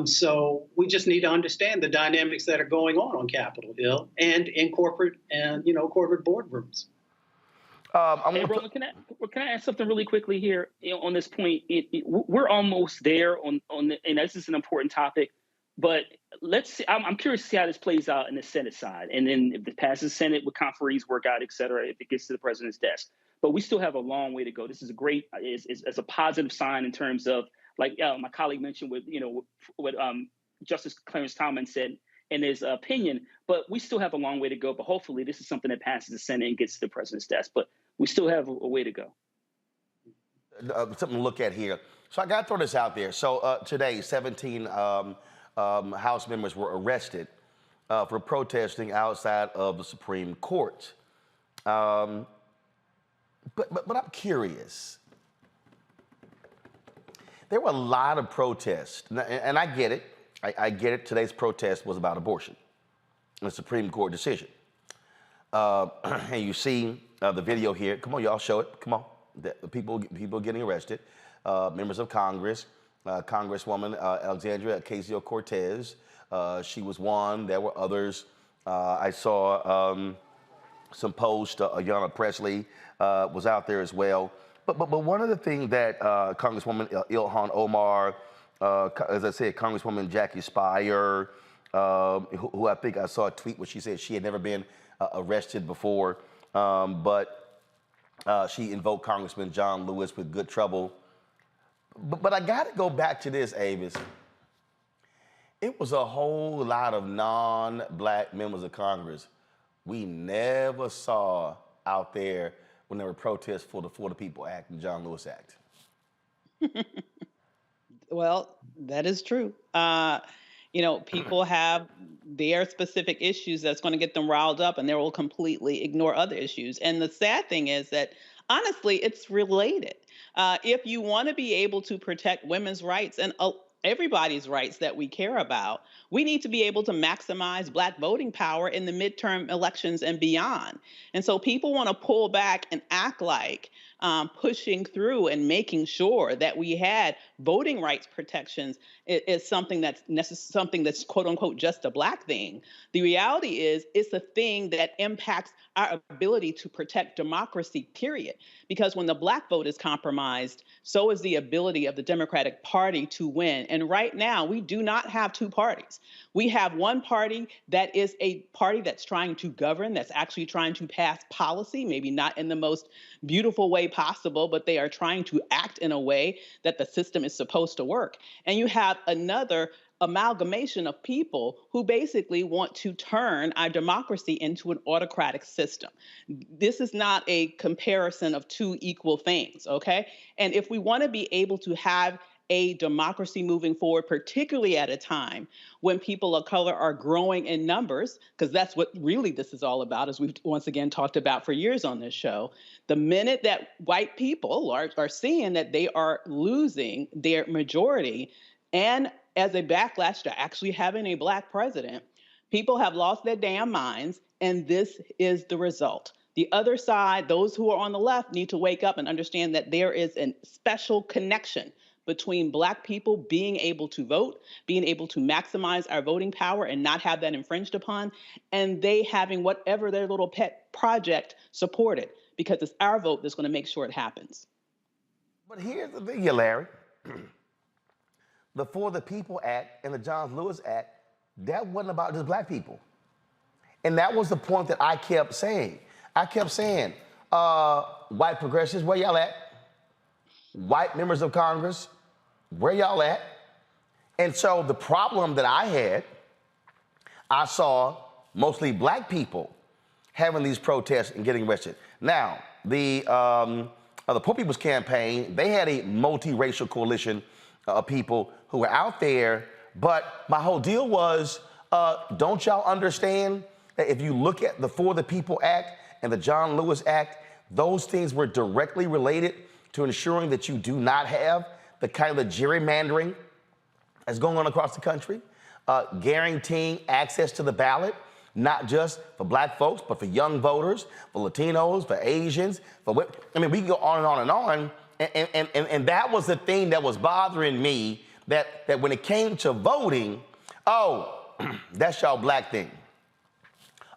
S12: So we just need to understand the dynamics that are going on Capitol Hill and in corporate boardrooms.
S14: Hey, Roland, can I ask something really quickly here on this point? We're almost there on and this is an important topic, but let's see. I'm curious to see how this plays out in the Senate side, and then if it passes Senate with conferees work out, et cetera, if it gets to the president's desk. But we still have a long way to go. This is a great, is a positive sign in terms of, like my colleague mentioned with what Justice Clarence Thomas said in his opinion. But we still have a long way to go. But hopefully, this is something that passes the Senate and gets to the president's desk. But we still have a way to go.
S1: Something to look at here. So I got to throw this out there. So today, 17 House members were arrested for protesting outside of the Supreme Court. But I'm curious. There were a lot of protests, and I get it. I get it. Today's protest was about abortion, the Supreme Court decision. And you see the video here. Come on, y'all, show it. Come on. The people getting arrested. Members of Congress, Congresswoman Alexandria Ocasio-Cortez. She was one. There were others. I saw some posts. Ayanna Pressley was out there as well. But one of the things that Congresswoman Ilhan Omar, as I said, Congresswoman Jackie Speier, who I think I saw a tweet where she said she had never been arrested before, but she invoked Congressman John Lewis with good trouble. But I got to go back to this, Avis. It was a whole lot of non-black members of Congress we never saw out there when there were protests for the People Act and John Lewis Act.
S13: Well, that is true. People have their specific issues that's going to get them riled up, and they will completely ignore other issues. And the sad thing is that, honestly, it's related. If you want to be able to protect women's rights and everybody's rights that we care about, we need to be able to maximize Black voting power in the midterm elections and beyond. And so people want to pull back and act like pushing through and making sure that we had voting rights protections is something that's something that's quote unquote just a Black thing. The reality is it's a thing that impacts our ability to protect democracy, period. Because when the Black vote is compromised, so is the ability of the Democratic Party to win. And right now, we do not have two parties. We have one party that is a party that's trying to govern, that's actually trying to pass policy, maybe not in the most beautiful way possible, but they are trying to act in a way that the system is supposed to work. And you have another amalgamation of people who basically want to turn our democracy into an autocratic system. This is not a comparison of two equal things, okay? And if we want to be able to have a democracy moving forward, particularly at a time when people of color are growing in numbers, because that's what really this is all about, as we've once again talked about for years on this show. The minute that white people are seeing that they are losing their majority, and as a backlash to actually having a Black president, people have lost their damn minds, and this is the result. The other side, those who are on the left, need to wake up and understand that there is a special connection between Black people being able to vote, being able to maximize our voting power and not have that infringed upon, and they having whatever their little pet project supported, because it's our vote that's going to make sure it happens.
S1: But here's the thing, Larry. The For the People Act and the John Lewis Act, that wasn't about just Black people. And that was the point that I kept saying. White progressives, where y'all at? White members of Congress, Where y'all at? And so the problem that I had, I saw mostly black people having these protests and getting arrested. Now, the Poor People's Campaign, they had a multiracial coalition of people who were out there, but my whole deal was, don't y'all understand that if you look at the For the People Act and the John Lewis Act, those things were directly related to ensuring that you do not have the kind of gerrymandering that's going on across the country, guaranteeing access to the ballot, not just for black folks, but for young voters, for Latinos, for Asians, I mean, we can go on and on and on. And that was the thing that was bothering me, that when it came to voting, oh, that's y'all black thing.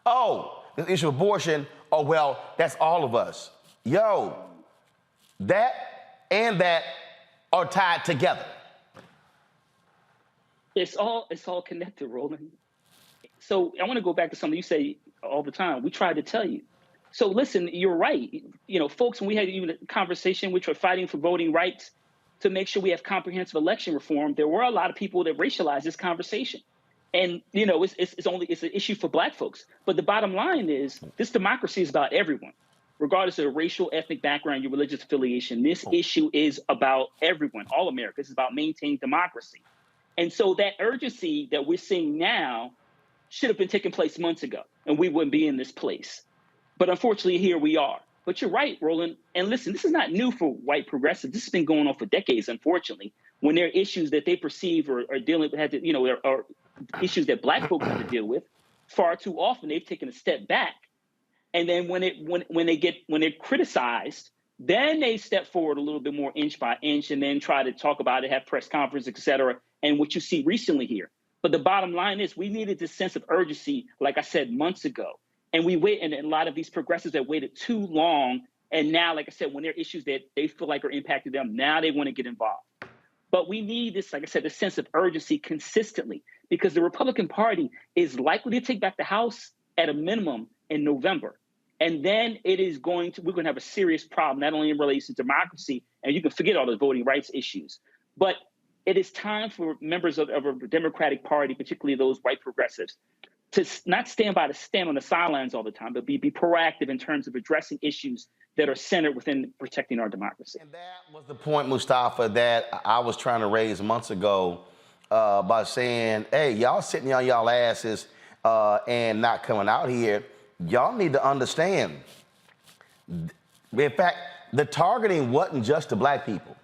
S1: Oh, the issue of abortion, oh, well, that's all of us. Yo, that and that are tied together.
S14: It's all connected, Roland. So I want to go back to something you say all the time. We tried to tell you. So listen, you're right. You know, folks, when we had even a conversation, which were fighting for voting rights to make sure we have comprehensive election reform, there were a lot of people that racialized this conversation. And, you know, it's an issue for black folks. But the bottom line is this democracy is about everyone, regardless of the racial, ethnic background, your religious affiliation. This issue is about everyone, all Americans. It's about maintaining democracy. And so that urgency that we're seeing now should have been taking place months ago, and we wouldn't be in this place. But unfortunately, here we are. But you're right, Roland. And listen, this is not new for white progressives. This has been going on for decades, unfortunately, when there are issues that they perceive or dealing with, or issues that black folks have to deal with. Far too often, they've taken a step back. And then when they're criticized, then they step forward a little bit more inch by inch and then try to talk about it, have press conferences, et cetera, and what you see recently here. But the bottom line is we needed this sense of urgency, like I said, months ago. And and a lot of these progressives have waited too long. And now, like I said, when there are issues that they feel like are impacting them, now they want to get involved. But we need this, like I said, this sense of urgency consistently, because the Republican Party is likely to take back the House at a minimum in November. And then we're going to have a serious problem, not only in relation to democracy, and you can forget all the voting rights issues, but it is time for members of a Democratic Party, particularly those white progressives, to not stand on the sidelines all the time, but be proactive in terms of addressing issues that are centered within protecting our democracy.
S1: And that was the point, Mustafa, that I was trying to raise months ago by saying, hey, y'all sitting on y'all asses and not coming out here. Y'all need to understand. In fact, the targeting wasn't just to black people.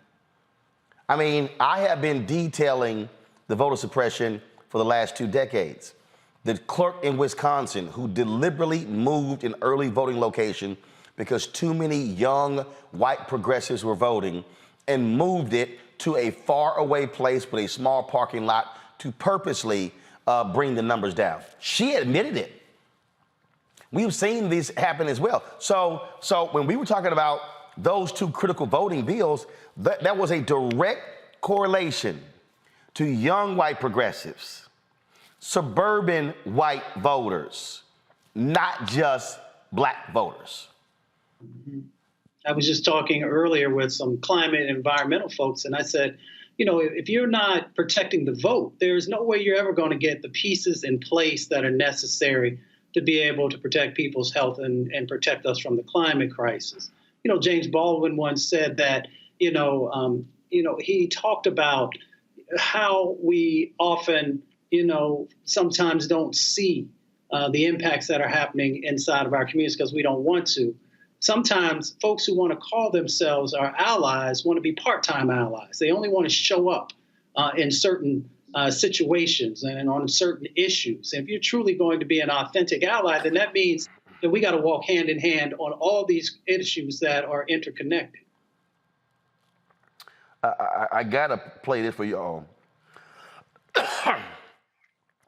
S1: I mean, I have been detailing the voter suppression for the last 2 decades. The clerk in Wisconsin who deliberately moved an early voting location because too many young white progressives were voting and moved it to a far away place with a small parking lot to purposely bring the numbers down. She admitted it. We've seen this happen as well. So when we were talking about those 2 critical voting bills, that was a direct correlation to young white progressives, suburban white voters, not just black voters.
S12: I was just talking earlier with some climate and environmental folks, and I said, you know, if you're not protecting the vote, there's no way you're ever going to get the pieces in place that are necessary to be able to protect people's health and protect us from the climate crisis. You know, James Baldwin once said that, he talked about how we often, sometimes don't see the impacts that are happening inside of our communities because we don't want to. Sometimes folks who want to call themselves our allies want to be part-time allies. They only want to show up in certain situations and on certain issues. And if you're truly going to be an authentic ally, then that means that we got to walk hand in hand on all these issues that are interconnected.
S1: I got to play this for y'all.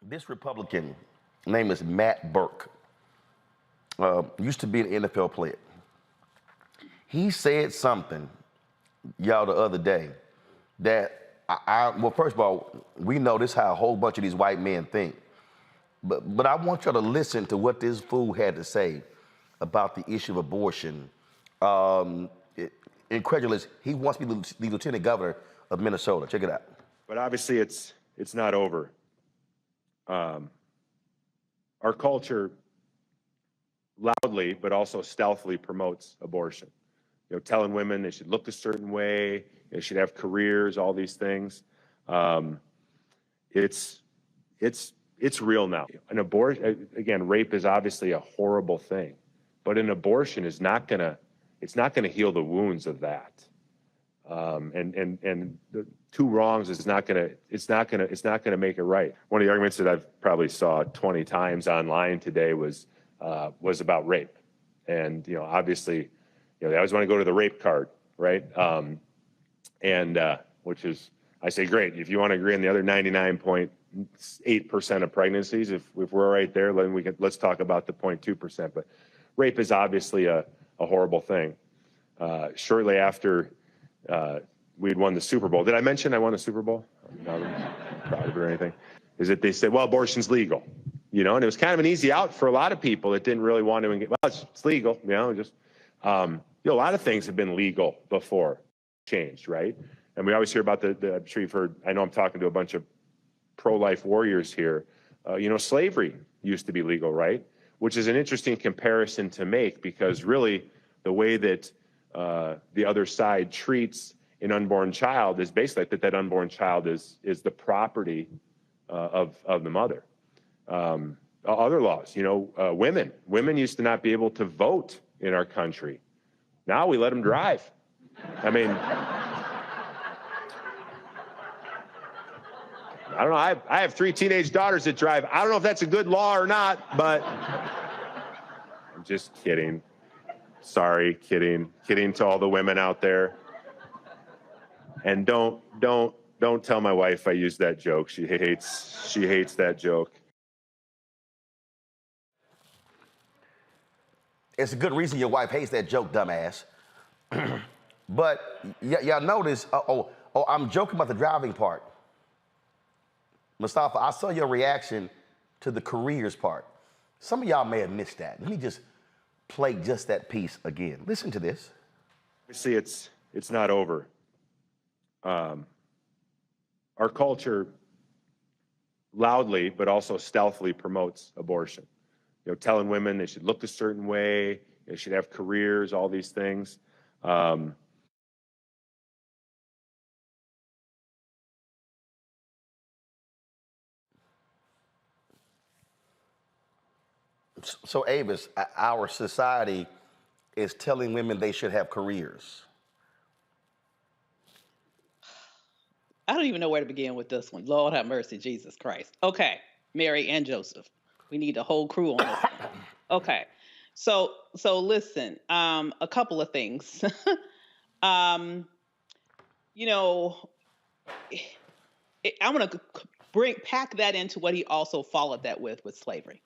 S1: This Republican, name is Matt Burke, used to be an NFL player. He said something, y'all, the other day that well, first of all, we know this how a whole bunch of these white men think. But I want y'all to listen to what this fool had to say about the issue of abortion. Incredulous, he wants to be the lieutenant governor of Minnesota. Check it out.
S16: But obviously, it's not over. Our culture loudly, but also stealthily promotes abortion. You know, telling women they should look a certain way, they should have careers, all these things. It's real now. An abortion, again, rape is obviously a horrible thing, but an abortion is not gonna heal the wounds of that. And the two wrongs is not gonna make it right. One of the arguments that I've probably saw 20 times online today was about rape, and obviously, they always want to go to the rape card, right? Which is, I say, great. If you want to agree on the other 99.8% of pregnancies, if we're right there, then let's talk about the 0.2%. But rape is obviously a horrible thing. Shortly after we'd won the Super Bowl, did I mention I won the Super Bowl? I'm not proud of it or anything. Is that they said, well, abortion's legal, and it was kind of an easy out for a lot of people that didn't really want to engage. Well, it's legal, just. A lot of things have been legal before changed, right? And we always hear about I'm sure you've heard, I know I'm talking to a bunch of pro-life warriors here. Slavery used to be legal, right? Which is an interesting comparison to make, because really the way that the other side treats an unborn child is basically that unborn child is the property of the mother. Other laws, women used to not be able to vote in our country. Now we let them drive. I mean, I don't know. I have 3 teenage daughters that drive. I don't know if that's a good law or not, but I'm just kidding. Sorry, kidding to all the women out there. And don't tell my wife I used that joke. She hates that joke.
S1: It's a good reason your wife hates that joke, dumbass. But y'all notice, I'm joking about the driving part. Mustafa, I saw your reaction to the careers part. Some of y'all may have missed that. Let me just play just that piece again. Listen to this.
S16: See, it's not over. Our culture loudly, but also stealthily promotes abortion. Telling women they should look a certain way, they should have careers, all these things.
S1: So, Avis, our society is telling women they should have careers.
S13: I don't even know where to begin with this one. Lord have mercy, Jesus Christ. Okay, Mary and Joseph. We need a whole crew on this one. Okay, so listen, a couple of things. I want to pack that into what he also followed that with slavery,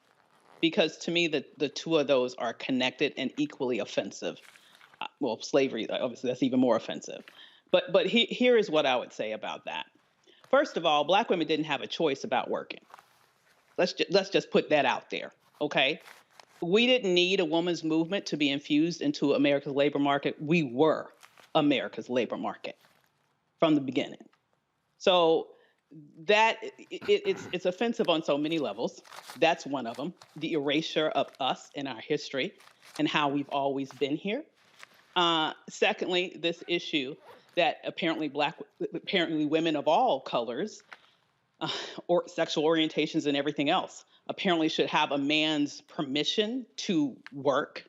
S13: because to me the two of those are connected and equally offensive. Well, slavery, obviously, that's even more offensive. But here is what I would say about that. First of all, Black women didn't have a choice about working. Let's just put that out there, okay? We didn't need a woman's movement to be infused into America's labor market. We were America's labor market from the beginning. So that it's offensive on so many levels. That's one of them. The erasure of us and our history and how we've always been here. Secondly, this issue that apparently women of all colors or sexual orientations and everything else apparently should have a man's permission to work.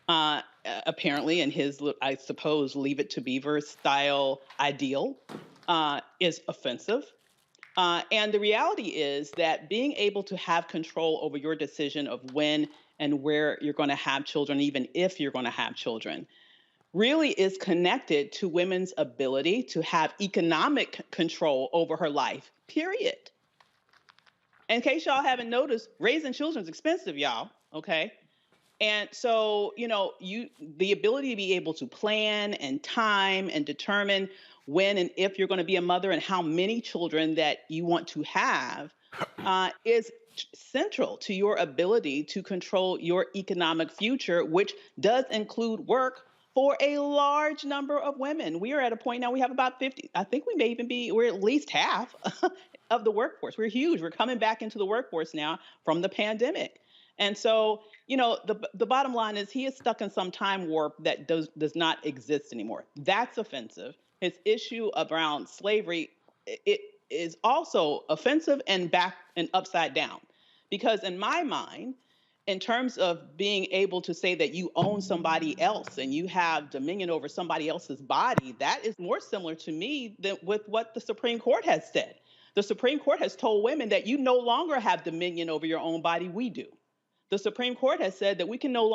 S13: Apparently, in his, I suppose, Leave It to Beaver style ideal is offensive. And the reality is that being able to have control over your decision of when and where you're going to have children, even if you're going to have children, really is connected to women's ability to have economic control over her life, period. In case y'all haven't noticed, raising children is expensive, y'all, okay? And so, the ability to be able to plan and time and determine when and if you're going to be a mother and how many children that you want to have is central to your ability to control your economic future, which does include work for a large number of women. We are at a point now we have about 50. I think we may even be, we're at least half of the workforce. We're huge. We're coming back into the workforce now from the pandemic. And so, you know, the bottom line is he is stuck in some time warp that does not exist anymore. That's offensive. His issue around slavery, it is also offensive and back and upside down. Because in my mind, in terms of being able to say that you own somebody else and you have dominion over somebody else's body, that is more similar to me than with what the Supreme Court has said. The Supreme Court has told women that you no longer have dominion over your own body, we do. The Supreme Court has said that you can no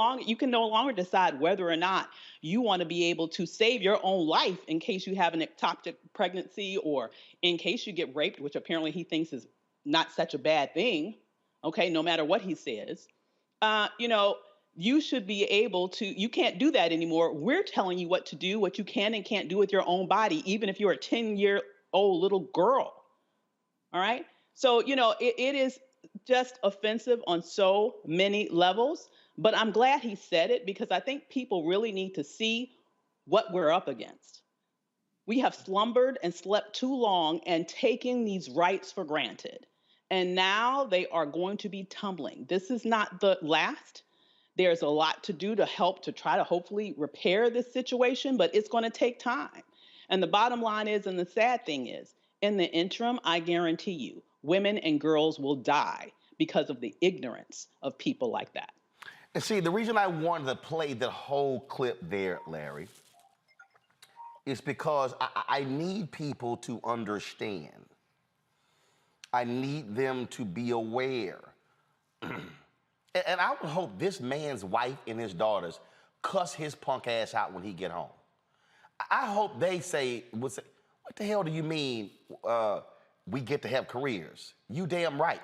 S13: longer decide whether or not you want to be able to save your own life in case you have an ectopic pregnancy or in case you get raped, which apparently he thinks is not such a bad thing, okay, no matter what he says. You know, you should be able to, you can't do that anymore. We're telling you what to do, what you can and can't do with your own body, even if you're a 10-year-old little girl. All right. So, you know, it is just offensive on so many levels, but I'm glad he said it because I think people really need to see what we're up against. We have slumbered and slept too long and taken these rights for granted. And now they are going to be tumbling. This is not the last. There's a lot to do to help to try to hopefully repair this situation, but it's going to take time. And the bottom line is, and the sad thing is, in the interim, I guarantee you, women and girls will die because of the ignorance of people like that.
S1: And see, the reason I wanted to play the whole clip there, Larry, is because I need people to understand. I need them to be aware. And I would hope this man's wife and his daughters cuss his punk ass out when he get home. I hope they would say, what the hell do you mean we get to have careers? You damn right.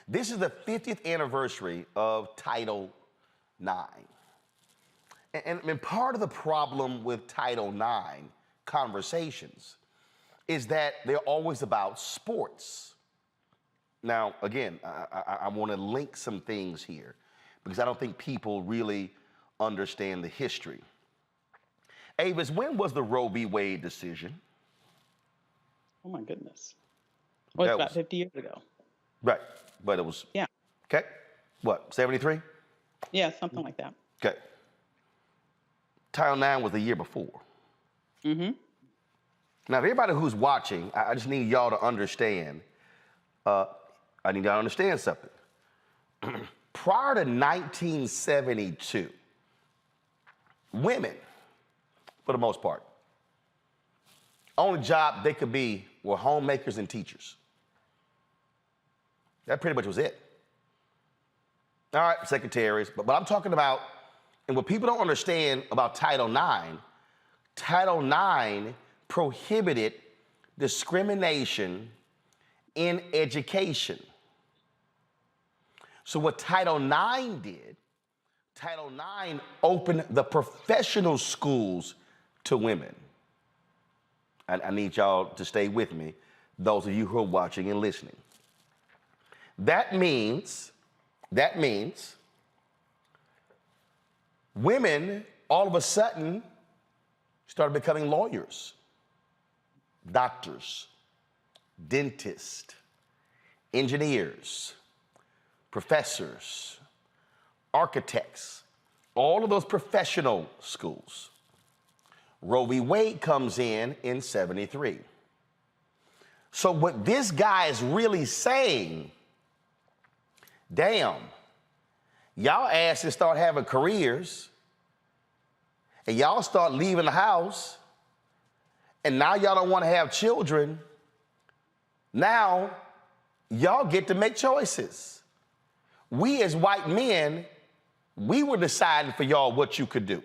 S1: This is the 50th anniversary of Title IX. And part of the problem with Title IX conversations is that they're always about sports. Now, again, I want to link some things here because I don't think people really understand the history. Avis, when was the Roe v. Wade decision?
S13: Oh my goodness. Well, it's about 50 years ago.
S1: Right, but it was,
S13: yeah.
S1: Okay, what, 73?
S13: Yeah, something like that.
S1: Okay. Title IX was the year before.
S13: Mm-hmm.
S1: Now, everybody who's watching, I just need y'all to understand, I need y'all to understand something. Prior to 1972, women, for the most part, only job they could be were homemakers and teachers. That pretty much was it. All right, secretaries, but I'm talking about, and what people don't understand about Title IX prohibited discrimination in education. So what Title IX did, Title IX opened the professional schools to women. I need y'all to stay with me, those of you who are watching and listening. That means women all of a sudden started becoming lawyers, doctors, dentists, engineers, professors, architects, all of those professional schools. Roe v. Wade comes in 73. So what this guy is really saying, damn, y'all asses start having careers and y'all start leaving the house and now y'all don't want to have children. Now y'all get to make choices. We as white men, we were deciding for y'all what you could do.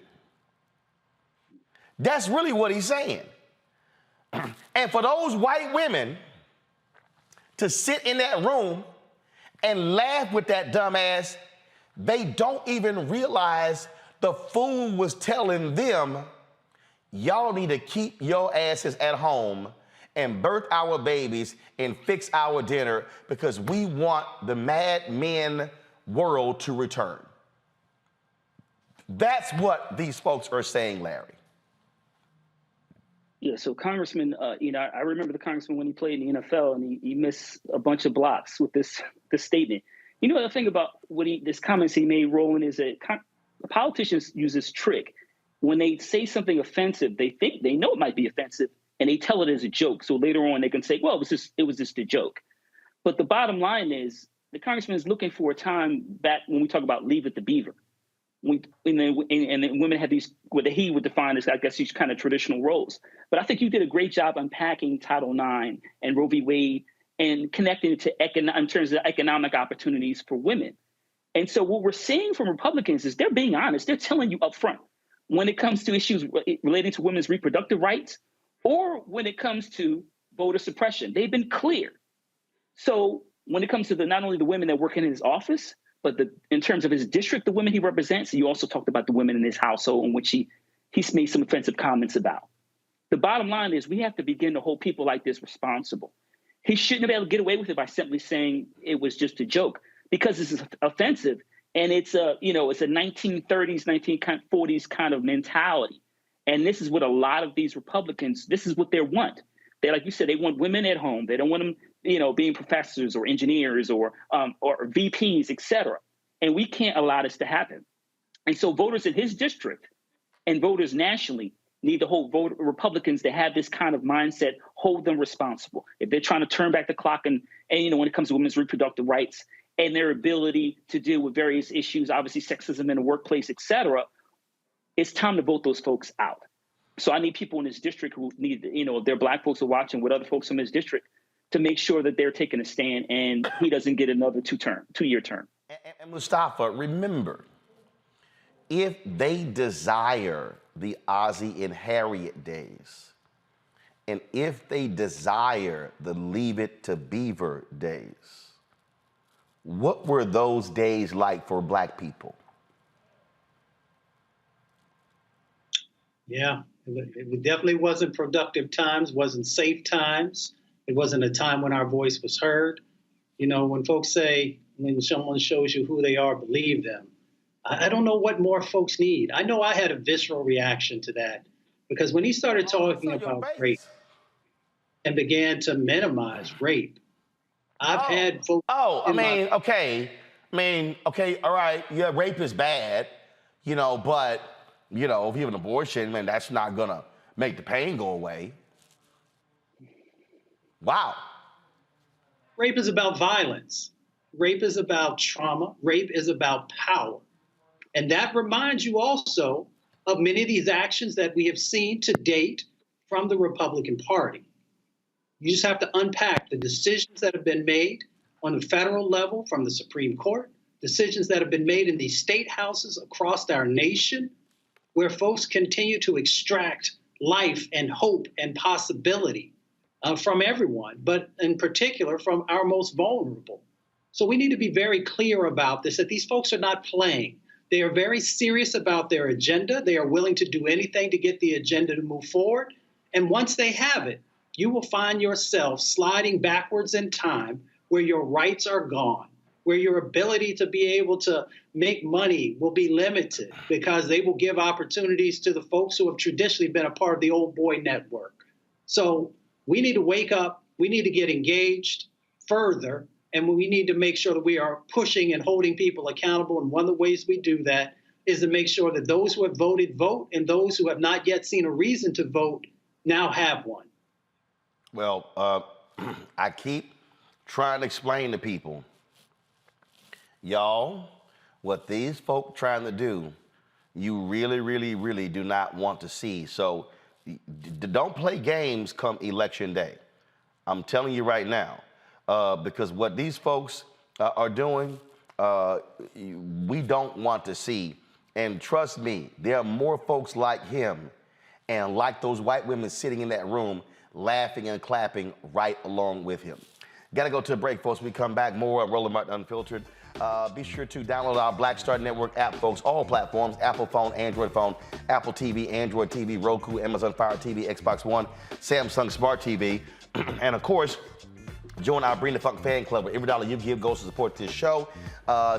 S1: That's really what he's saying. And for those white women to sit in that room and laugh with that dumbass, they don't even realize the fool was telling them, y'all need to keep your asses at home and birth our babies and fix our dinner because we want the Mad Men world to return. That's what these folks are saying, Larry.
S14: Yeah, so Congressman, I remember the congressman when he played in the NFL and he missed a bunch of blocks with this statement. You know, the thing about this comments he made, Roland, is that politicians use this trick. When they say something offensive, they think they know it might be offensive and they tell it as a joke. So later on they can say, well, it was just a joke. But the bottom line is the congressman is looking for a time back when we talk about Leave It to Beaver. And then women had these, what he would define as, I guess, these kind of traditional roles. But I think you did a great job unpacking Title IX and Roe v. Wade and connecting it to in terms of economic opportunities for women. And so what we're seeing from Republicans is they're being honest. They're telling you up front when it comes to issues relating to women's reproductive rights or when it comes to voter suppression. They've been clear. So when it comes to not only the women that work in his office, but in terms of his district, the women he represents, you also talked about the women in his household in which he's made some offensive comments about. The bottom line is we have to begin to hold people like this responsible. He shouldn't have been able to get away with it by simply saying it was just a joke because this is offensive. And it's a 1930s, 1940s kind of mentality. And this is what a lot of these Republicans, this is what they want. They, like you said, they want women at home. They don't want them, being professors or engineers or VPs, et cetera. And we can't allow this to happen. And so voters in his district and voters nationally need to hold Republicans to have this kind of mindset, hold them responsible. If they're trying to turn back the clock and when it comes to women's reproductive rights and their ability to deal with various issues, obviously sexism in the workplace, et cetera, it's time to vote those folks out. So I need people in his district who need, if they're Black folks who are watching with other folks in his district to make sure that they're taking a stand and he doesn't get another two-year term.
S1: And Mustafa, remember, if they desire the Ozzie and Harriet days, and if they desire the Leave It to Beaver days, what were those days like for Black people?
S12: Yeah, it definitely wasn't productive times, wasn't safe times. It wasn't a time when our voice was heard. When folks say, when someone shows you who they are, believe them. I don't know what more folks need. I know I had a visceral reaction to that because when he started talking about rape and began to minimize rape, I've had folks.
S1: All right. Yeah, rape is bad, but, if you have an abortion, man, that's not going to make the pain go away. Wow.
S12: Rape is about violence. Rape is about trauma. Rape is about power. And that reminds you also of many of these actions that we have seen to date from the Republican Party. You just have to unpack the decisions that have been made on the federal level from the Supreme Court, decisions that have been made in these state houses across our nation, where folks continue to extract life and hope and possibility from everyone, but in particular from our most vulnerable. So we need to be very clear about this, that these folks are not playing. They are very serious about their agenda. They are willing to do anything to get the agenda to move forward. And once they have it, you will find yourself sliding backwards in time where your rights are gone, where your ability to be able to make money will be limited because they will give opportunities to the folks who have traditionally been a part of the old boy network. So we need to wake up. We need to get engaged further. And we need to make sure that we are pushing and holding people accountable. And one of the ways we do that is to make sure that those who have voted vote and those who have not yet seen a reason to vote now have one.
S1: Well, I keep trying to explain to people, y'all, what these folk trying to do, you really, really, really do not want to see. So don't play games come election day. I'm telling you right now. Because what these folks are doing, we don't want to see. And trust me, there are more folks like him and like those white women sitting in that room laughing and clapping right along with him. Got to go to a break, folks. When we come back, more Roland Martin Unfiltered. Be sure to download our Black Star Network app, folks. All platforms, Apple phone, Android phone, Apple TV, Android TV, Roku, Amazon Fire TV, Xbox One, Samsung Smart TV. And of course, Join our Bring the Funk fan club, where every dollar you give goes to support this show.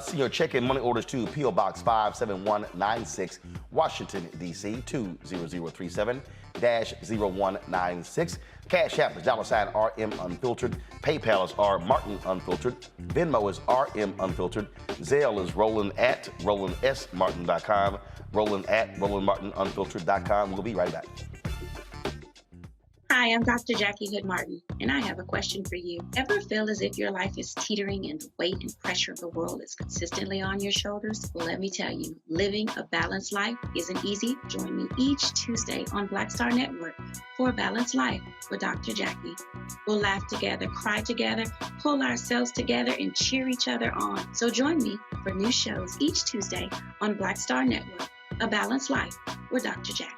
S1: See your check and money orders to P.O. Box 57196, Washington, D.C. 20037-0196. Cash App is $RM Unfiltered. PayPal is R Martin Unfiltered. Venmo is RM Unfiltered. Zelle is Roland@RolandSMartin.com. Roland@RolandMartinUnfiltered.com. We'll be right back.
S17: Hi, I'm Dr. Jackie Hood Martin, and I have a question for you. Ever feel as if your life is teetering and the weight and pressure of the world is consistently on your shoulders? Well, let me tell you, living a balanced life isn't easy. Join me each Tuesday on Black Star Network for A Balanced Life with Dr. Jackie. We'll laugh together, cry together, pull ourselves together, and cheer each other on. So join me for new shows each Tuesday on Black Star Network, A Balanced Life with Dr. Jackie.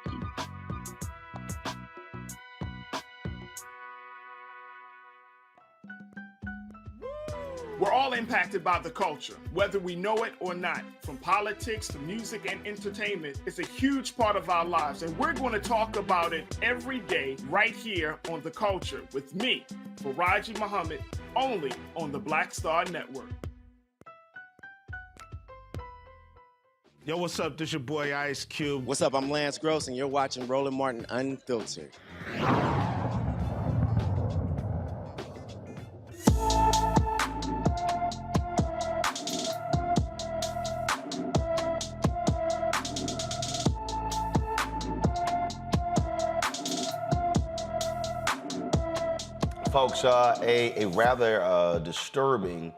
S19: We're all impacted by the culture, whether we know it or not. From politics to music and entertainment, it's a huge part of our lives, and we're going to talk about it every day right here on The Culture with me, Faraji Muhammad, only on the Black Star Network.
S21: Yo, what's up? This your boy Ice Cube.
S22: What's up? I'm Lance Gross, and you're watching Roland Martin Unfiltered.
S1: Folks, a rather disturbing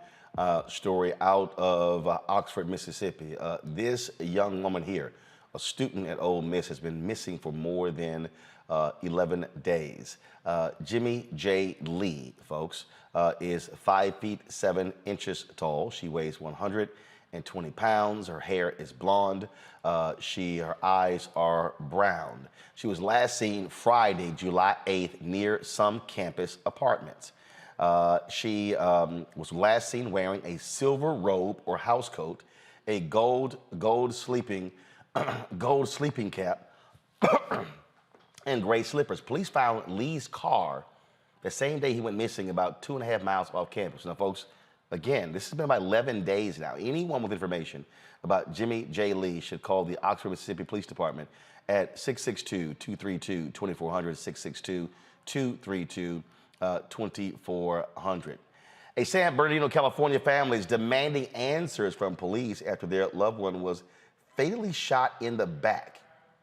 S1: story out of Oxford, Mississippi. This young woman here, a student at Ole Miss, has been missing for more than 11 days. Jimmy J. Lee, folks, is 5 feet 7 inches tall. She weighs 120 pounds. Her hair is blonde. Her eyes are brown. She was last seen Friday, July 8th, near some campus apartments. She was last seen wearing a silver robe or house coat, a gold sleeping cap, and gray slippers. Police found Lee's car the same day he went missing, about 2.5 miles off campus. Now, folks, again, this has been about 11 days now. Anyone with information about Jimmy J. Lee should call the Oxford, Mississippi Police Department at 662-232-2400, 662-232-2400. A San Bernardino, California family is demanding answers from police after their loved one was fatally shot in the back.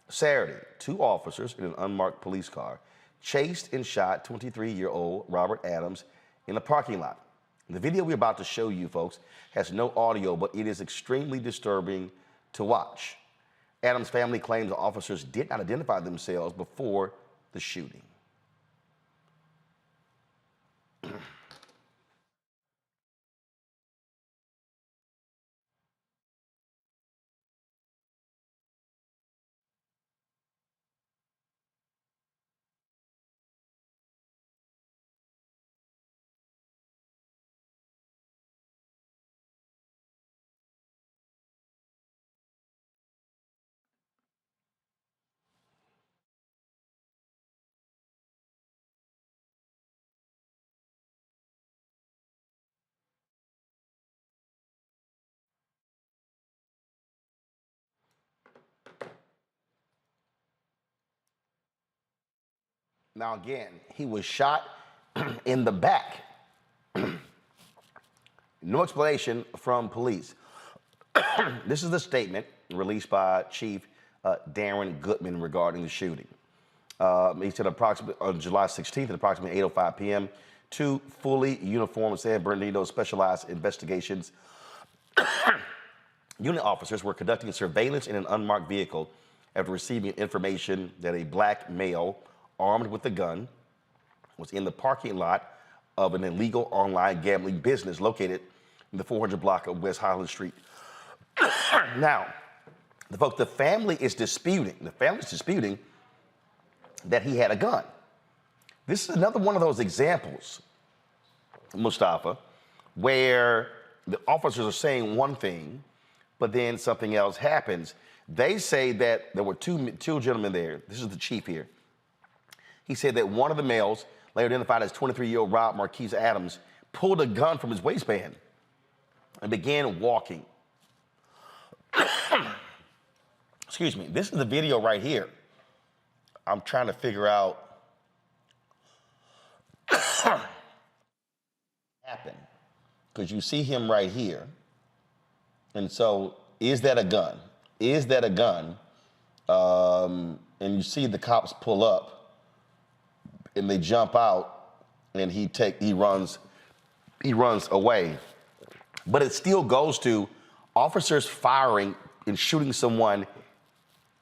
S1: Saturday, 2 officers in an unmarked police car chased and shot 23-year-old Robert Adams in a parking lot. The video we're about to show you, folks, has no audio, but it is extremely disturbing to watch. Adams' family claims the officers did not identify themselves before the shooting. Now, again, he was shot in the back. No explanation from police. This is the statement released by Chief Darren Goodman regarding the shooting. He said approximately on July 16th at approximately 8:05 p.m., 2 fully uniformed San Bernardino Specialized Investigations unit officers were conducting surveillance in an unmarked vehicle after receiving information that a black male armed with a gun was in the parking lot of an illegal online gambling business located in the 400 block of West Highland Street. Now, the family is disputing that he had a gun. This is another one of those examples, Mustafa, where the officers are saying one thing, but then something else happens. They say that there were two gentlemen there. This is the chief here. He said that one of the males later identified as 23-year-old Rob Marquise Adams, pulled a gun from his waistband and began walking. Excuse me. This is the video right here. I'm trying to figure out happened, because you see him right here. And so, is that a gun? Is that a gun? And you see the cops pull up, and they jump out, and he runs away. But it still goes to officers firing and shooting someone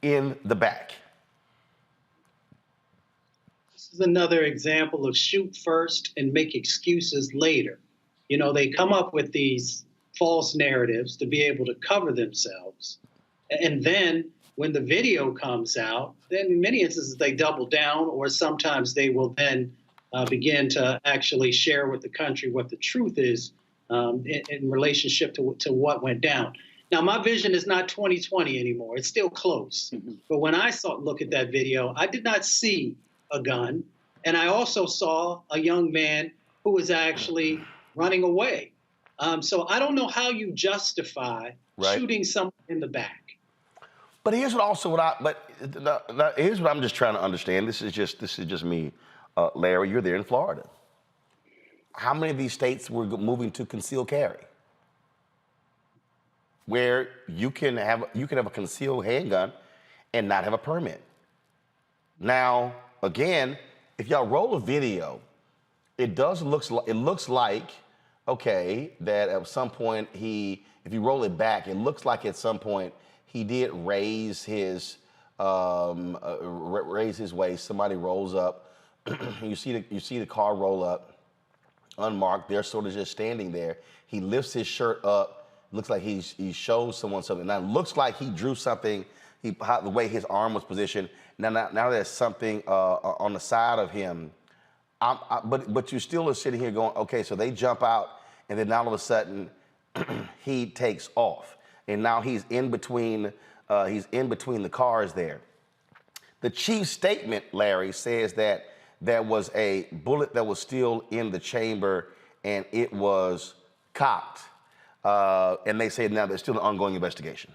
S1: in the back.
S12: This is another example of shoot first and make excuses later. You know, they come up with these false narratives to be able to cover themselves. And then when the video comes out, then in many instances they double down, or sometimes they will then begin to actually share with the country what the truth is in relationship to what went down. Now, my vision is not 20/20 anymore. It's still close. But when I look at that video, I did not see a gun. And I also saw a young man who was actually running away. So I don't know how you justify shooting someone in the back.
S1: But here's here's what I'm just trying to understand. This is just me, Larry. You're there in Florida. How many of these states were moving to concealed carry, where you can have a concealed handgun and not have a permit? Now, again, if y'all roll a video, it looks like, okay, that at some point if you roll it back, it looks like at some point he did raise his waist. Somebody rolls up. you see the car roll up, unmarked. They're sort of just standing there. He lifts his shirt up. Looks like he shows someone something. Now it looks like he drew something. The way his arm was positioned. Now there's something on the side of him. But you still are sitting here going, okay, so they jump out, and then all of a sudden he takes off, and now he's in between the cars there. The chief's statement, Larry, says that there was a bullet that was still in the chamber and it was cocked. And they say now there's still an ongoing investigation.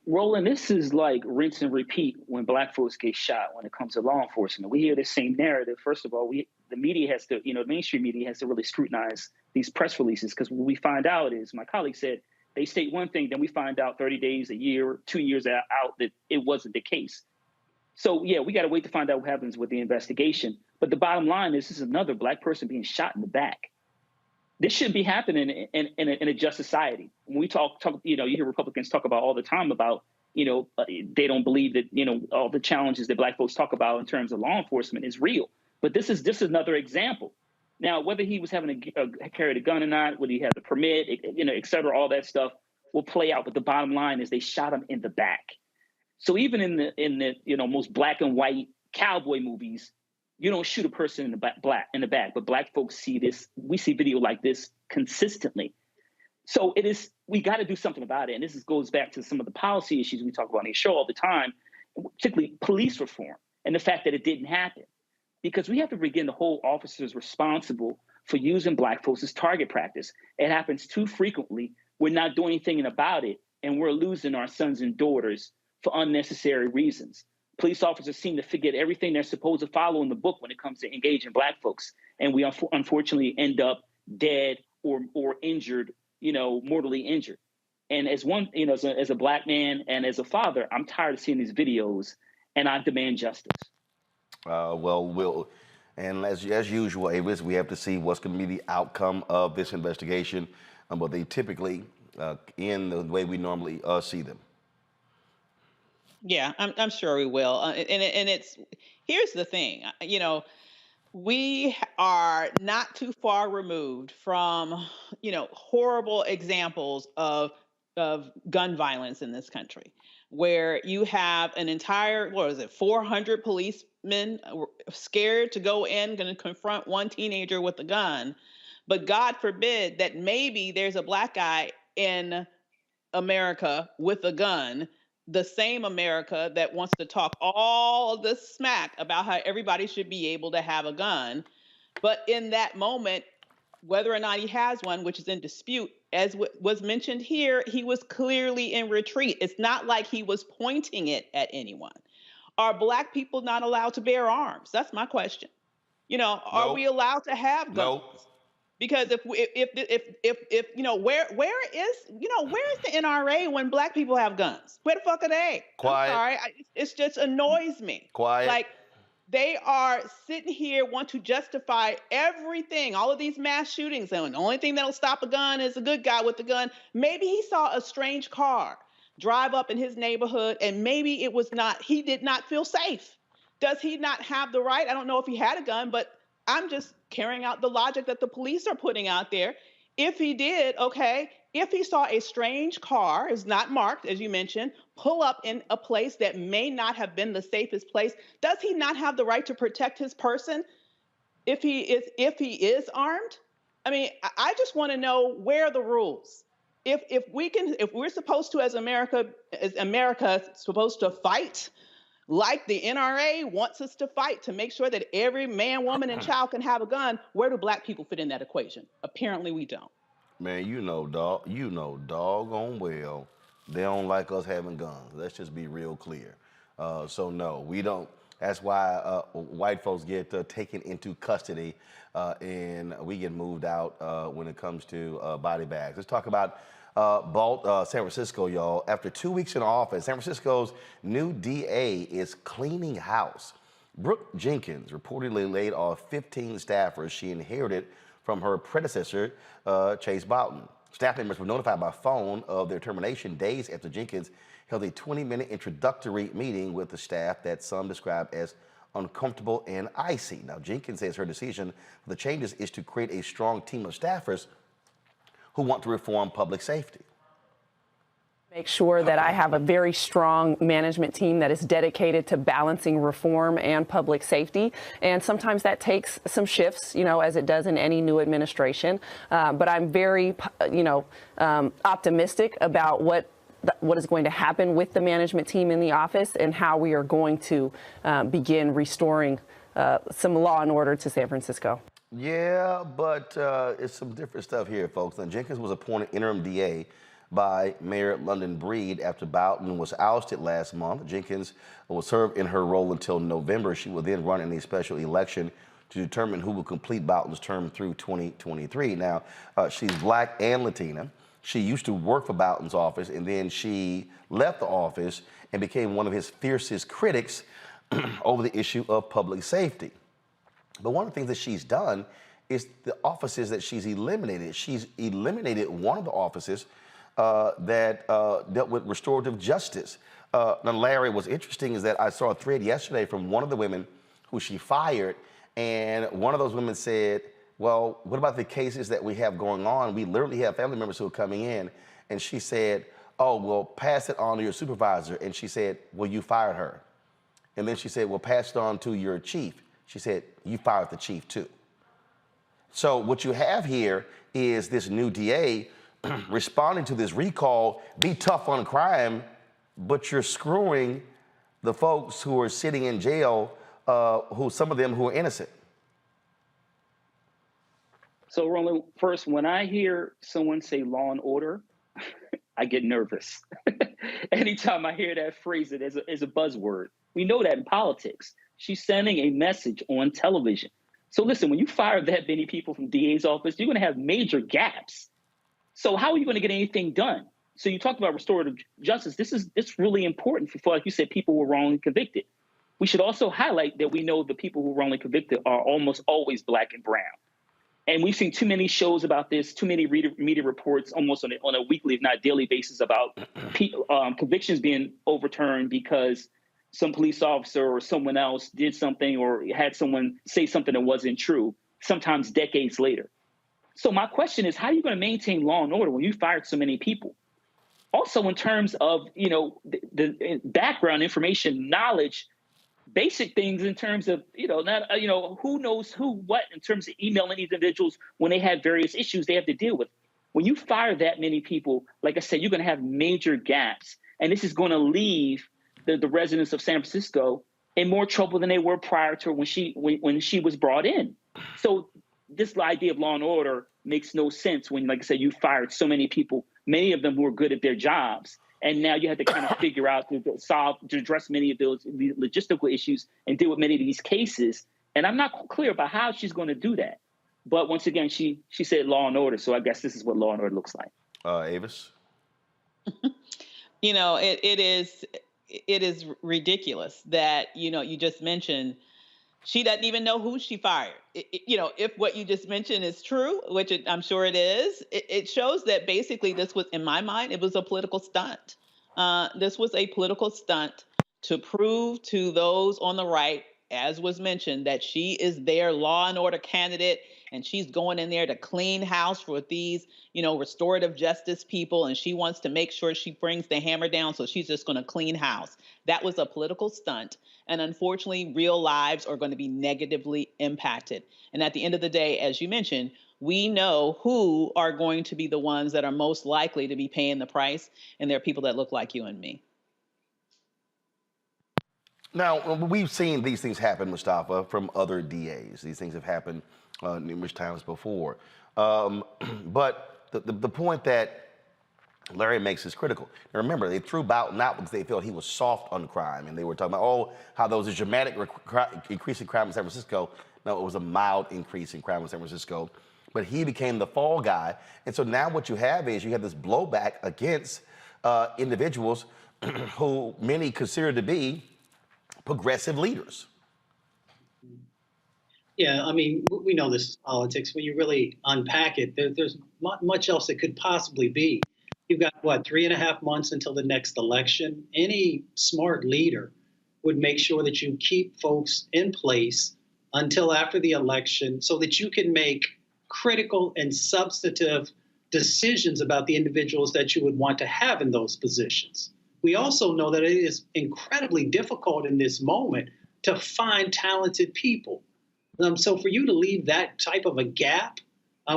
S14: Roland, this is like rinse and repeat when black folks get shot when it comes to law enforcement. We hear the same narrative. First of all, the media has to, the mainstream media has to really scrutinize these press releases, because what we find out is, my colleague said, they state one thing, then we find out 30 days, a year, 2 years out that it wasn't the case. So, yeah, we got to wait to find out what happens with the investigation. But the bottom line is, this is another black person being shot in the back. This shouldn't be happening in a just society. When we talk, you hear Republicans talk about all the time about, they don't believe that, all the challenges that black folks talk about in terms of law enforcement is real. But this is another example. Now, whether he was having to carry a gun or not, whether he had the permit, et cetera, all that stuff will play out. But the bottom line is they shot him in the back. So even in the most black and white cowboy movies, you don't shoot a person in the back, but black folks see this. We see video like this consistently. So we got to do something about it. And this goes back to some of the policy issues we talk about on the show all the time, particularly police reform and the fact that it didn't happen. Because we have to begin to hold officers responsible for using black folks as target practice. It happens too frequently. We're not doing anything about it, and we're losing our sons and daughters for unnecessary reasons. Police officers seem to forget everything they're supposed to follow in the book when it comes to engaging black folks. And we unfortunately end up dead or injured, mortally injured. And as one, as a black man and as a father, I'm tired of seeing these videos, and I demand justice.
S1: And as usual, Avis, we have to see what's going to be the outcome of this investigation, but they typically end the way we normally see them.
S13: Yeah, I'm sure we will. And here's the thing, we are not too far removed from, horrible examples of gun violence in this country, where you have an entire, 400 policemen scared to go in, going to confront one teenager with a gun. But God forbid that maybe there's a black guy in America with a gun the same America that wants to talk all of this smack about how everybody should be able to have a gun. But in that moment, whether or not he has one, which is in dispute, as was mentioned here, he was clearly in retreat. It's not like he was pointing it at anyone. Are Black people not allowed to bear arms? That's my question. Are we allowed to have guns? Because if where is the NRA when Black people have guns? Where the fuck are they?
S1: Quiet.
S13: I'm sorry, it just annoys me.
S1: Quiet.
S13: Like, they are sitting here, want to justify everything, all of these mass shootings, and the only thing that'll stop a gun is a good guy with a gun. Maybe he saw a strange car drive up in his neighborhood, and maybe he did not feel safe. Does he not have the right? I don't know if he had a gun, but I'm just carrying out the logic that the police are putting out there. If he did, okay, if he saw a strange car, is not marked, as you mentioned, pull up in a place that may not have been the safest place, does he not have the right to protect his person if he is armed? I mean, I just want to know where are the rules. If we're supposed to, as America supposed to fight like the NRA wants us to fight to make sure that every man, woman, and child can have a gun, where do Black people fit in that equation? Apparently we don't.
S1: Man, doggone well, they don't like us having guns. Let's just be real clear. So no, we don't. That's why white folks get taken into custody and we get moved out when it comes to body bags. Let's talk about San Francisco, y'all. After 2 weeks in office, San Francisco's new DA is cleaning house. Brooke Jenkins reportedly laid off 15 staffers she inherited from her predecessor, Chase Boughton. Staff members were notified by phone of their termination days after Jenkins held a 20-minute introductory meeting with the staff that some described as uncomfortable and icy. Now, Jenkins says her decision for the changes is to create a strong team of staffers who want to reform public safety.
S9: Make sure that I have a very strong management team that is dedicated to balancing reform and public safety. And sometimes that takes some shifts, as it does in any new administration. But I'm very, optimistic about what is going to happen with the management team in the office and how we are going to begin restoring some law and order to San Francisco.
S1: Yeah, but it's some different stuff here, folks. Now, Jenkins was appointed interim DA by Mayor London Breed after Boughton was ousted last month. Jenkins will serve in her role until November. She will then run in a special election to determine who will complete Boughton's term through 2023. Now, she's Black and Latina. She used to work for Boughton's office, and then she left the office and became one of his fiercest critics over the issue of public safety. But one of the things that she's done is the offices that she's eliminated. She's eliminated one of the offices that dealt with restorative justice. Now, Larry, what's interesting is that I saw a thread yesterday from one of the women who she fired, and one of those women said, well, what about the cases that we have going on? We literally have family members who are coming in, and she said, oh, well, pass it on to your supervisor. And she said, well, you fired her. And then she said, well, pass it on to your chief. She said, you fired the chief too. So what you have here is this new DA responding to this recall, be tough on crime, but you're screwing the folks who are sitting in jail, some of them who are innocent.
S14: So, Roland, first, when I hear someone say law and order, I get nervous. Anytime I hear that phrase, it is a buzzword. We know that in politics. She's sending a message on television. So listen, when you fire that many people from DA's office, you're going to have major gaps. So how are you going to get anything done? So you talked about restorative justice. It's really important for, like you said, people who were wrongly convicted. We should also highlight that we know the people who were wrongly convicted are almost always Black and brown. And we've seen too many shows about this, too many media reports almost on a weekly, if not daily basis about convictions being overturned because some police officer or someone else did something or had someone say something that wasn't true, sometimes decades later. So my question is, how are you going to maintain law and order when you fired so many people? Also, in terms of, the background information, knowledge, basic things in terms of, who knows who, what, in terms of emailing individuals when they have various issues they have to deal with. When you fire that many people, like I said, you're going to have major gaps. And this is going to leave the residents of San Francisco in more trouble than they were prior to when she was brought in. So this idea of law and order makes no sense when, like I said, you fired so many people, many of them who were good at their jobs. And now you have to kind of figure out to address many of those logistical issues and deal with many of these cases. And I'm not clear about how she's going to do that. But once again, she said law and order. So I guess this is what law and order looks like.
S1: Avis?
S13: You know, it is ridiculous that, you know, you just mentioned she doesn't even know who she fired. You know, if what you just mentioned is true, which I'm sure it is, it shows that basically this was, in my mind, it was a political stunt. This was a political stunt to prove to those on the right, as was mentioned, that she is their law and order candidate, and she's going in there to clean house for these, you know, restorative justice people, and she wants to make sure she brings the hammer down, so she's just going to clean house. That was a political stunt, and unfortunately, real lives are going to be negatively impacted. And at the end of the day, as you mentioned, we know who are going to be the ones that are most likely to be paying the price, and they're people that look like you and me.
S1: Now, we've seen these things happen, Mustafa, from other DAs. These things have happened numerous times before. But the point that Larry makes is critical. Now, remember, they threw Boughton out because they felt he was soft on crime. And they were talking about, oh, how there was a dramatic increase in crime in San Francisco. No, it was a mild increase in crime in San Francisco. But he became the fall guy. And so now what you have is you have this blowback against individuals who many consider to be progressive leaders.
S12: Yeah, I mean, we know this is politics. When you really unpack it, there's not much else it could possibly be. You've got, 3.5 months until the next election. Any smart leader would make sure that you keep folks in place until after the election so that you can make critical and substantive decisions about the individuals that you would want to have in those positions. We also know that it is incredibly difficult in this moment to find talented people. So for you to leave that type of a gap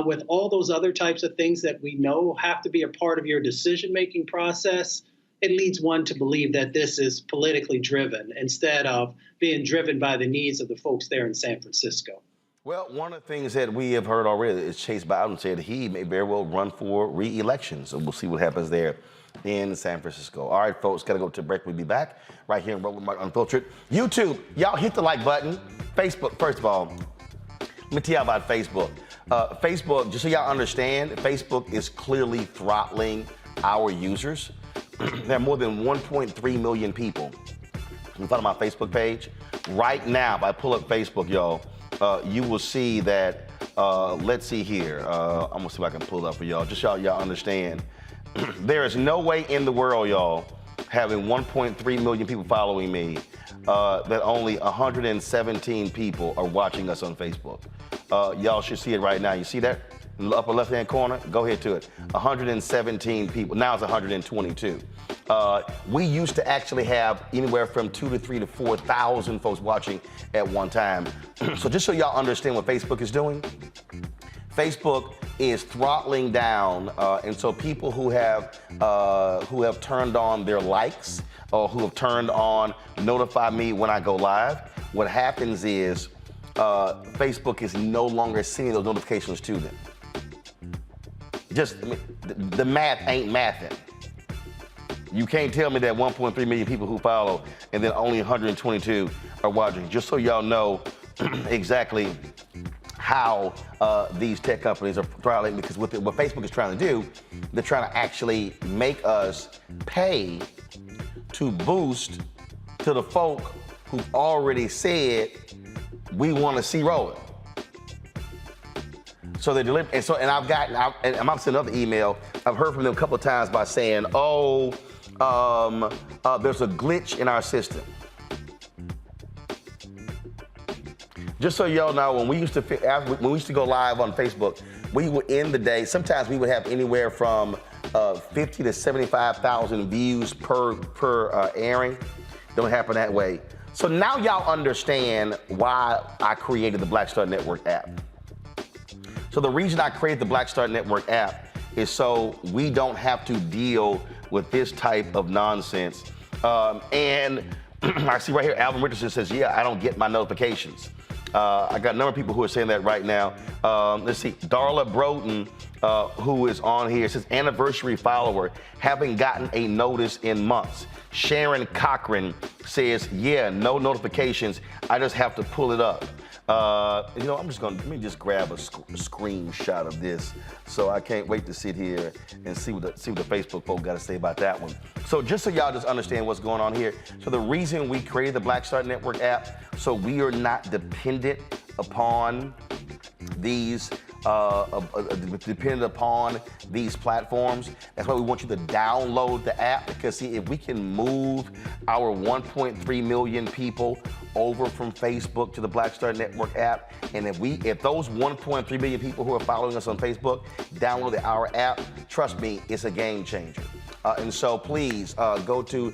S12: with all those other types of things that we know have to be a part of your decision-making process, it leads one to believe that this is politically driven instead of being driven by the needs of the folks there in San Francisco.
S1: Well, one of the things that we have heard already is Chase Boughton said he may very well run for re-election. So we'll see what happens there in San Francisco. All right, folks, got to go to break. We'll be back right here in Rolling Martin Unfiltered. YouTube, y'all hit the like button. Facebook, first of all, let me tell you about Facebook. Facebook, just so y'all understand, Facebook is clearly throttling our users. There are more than 1.3 million people who follow my Facebook page. Right now, if I pull up Facebook, y'all, you will see that, let's see here. I'm gonna see if I can pull it up for y'all, just so y'all understand. There is no way in the world, y'all, having 1.3 million people following me, that only 117 people are watching us on Facebook. Y'all should see it right now. You see that in the upper left-hand corner? Go ahead to it. 117 people. Now it's 122. We used to actually have anywhere from 2,000 to 3,000 to 4,000 folks watching at one time. So just so y'all understand what Facebook is doing, Facebook is throttling down, and so people who have turned on their likes or who have turned on notify me when I go live, what happens is Facebook is no longer sending those notifications to them. Just, I mean, the math ain't mathing. You can't tell me that 1.3 million people who follow and then only 122 are watching. Just so y'all know exactly how these tech companies are throttling, because what Facebook is trying to do, they're trying to actually make us pay to boost to the folk who've already said we want to see rolling. So they're delivering, and I'm sending another email. I've heard from them a couple of times by saying, oh, there's a glitch in our system. Just so y'all know, when we used to go live on Facebook, we would end the day. Sometimes we would have anywhere from 50 to 75,000 views per airing. Don't happen that way. So now y'all understand why I created the Black Star Network app. So the reason I created the Black Star Network app is so we don't have to deal with this type of nonsense. And I see right here, Alvin Richardson says, yeah, I don't get my notifications. I got a number of people who are saying that right now. Let's see, Darla Broden, who is on here, says anniversary follower, haven't gotten a notice in months. Sharon Cochran says, yeah, no notifications. I just have to pull it up. You know, let me just grab a screenshot of this. So I can't wait to sit here and see what the Facebook folk got to say about that one. So just so y'all just understand what's going on here. So the reason we created the Black Star Network app, so we are not dependent upon these platforms. That's why we want you to download the app, because see, if we can move our 1.3 million people over from Facebook to the Black Star Network app, and if those 1.3 million people who are following us on Facebook download our app, trust me, it's a game changer. And so please go to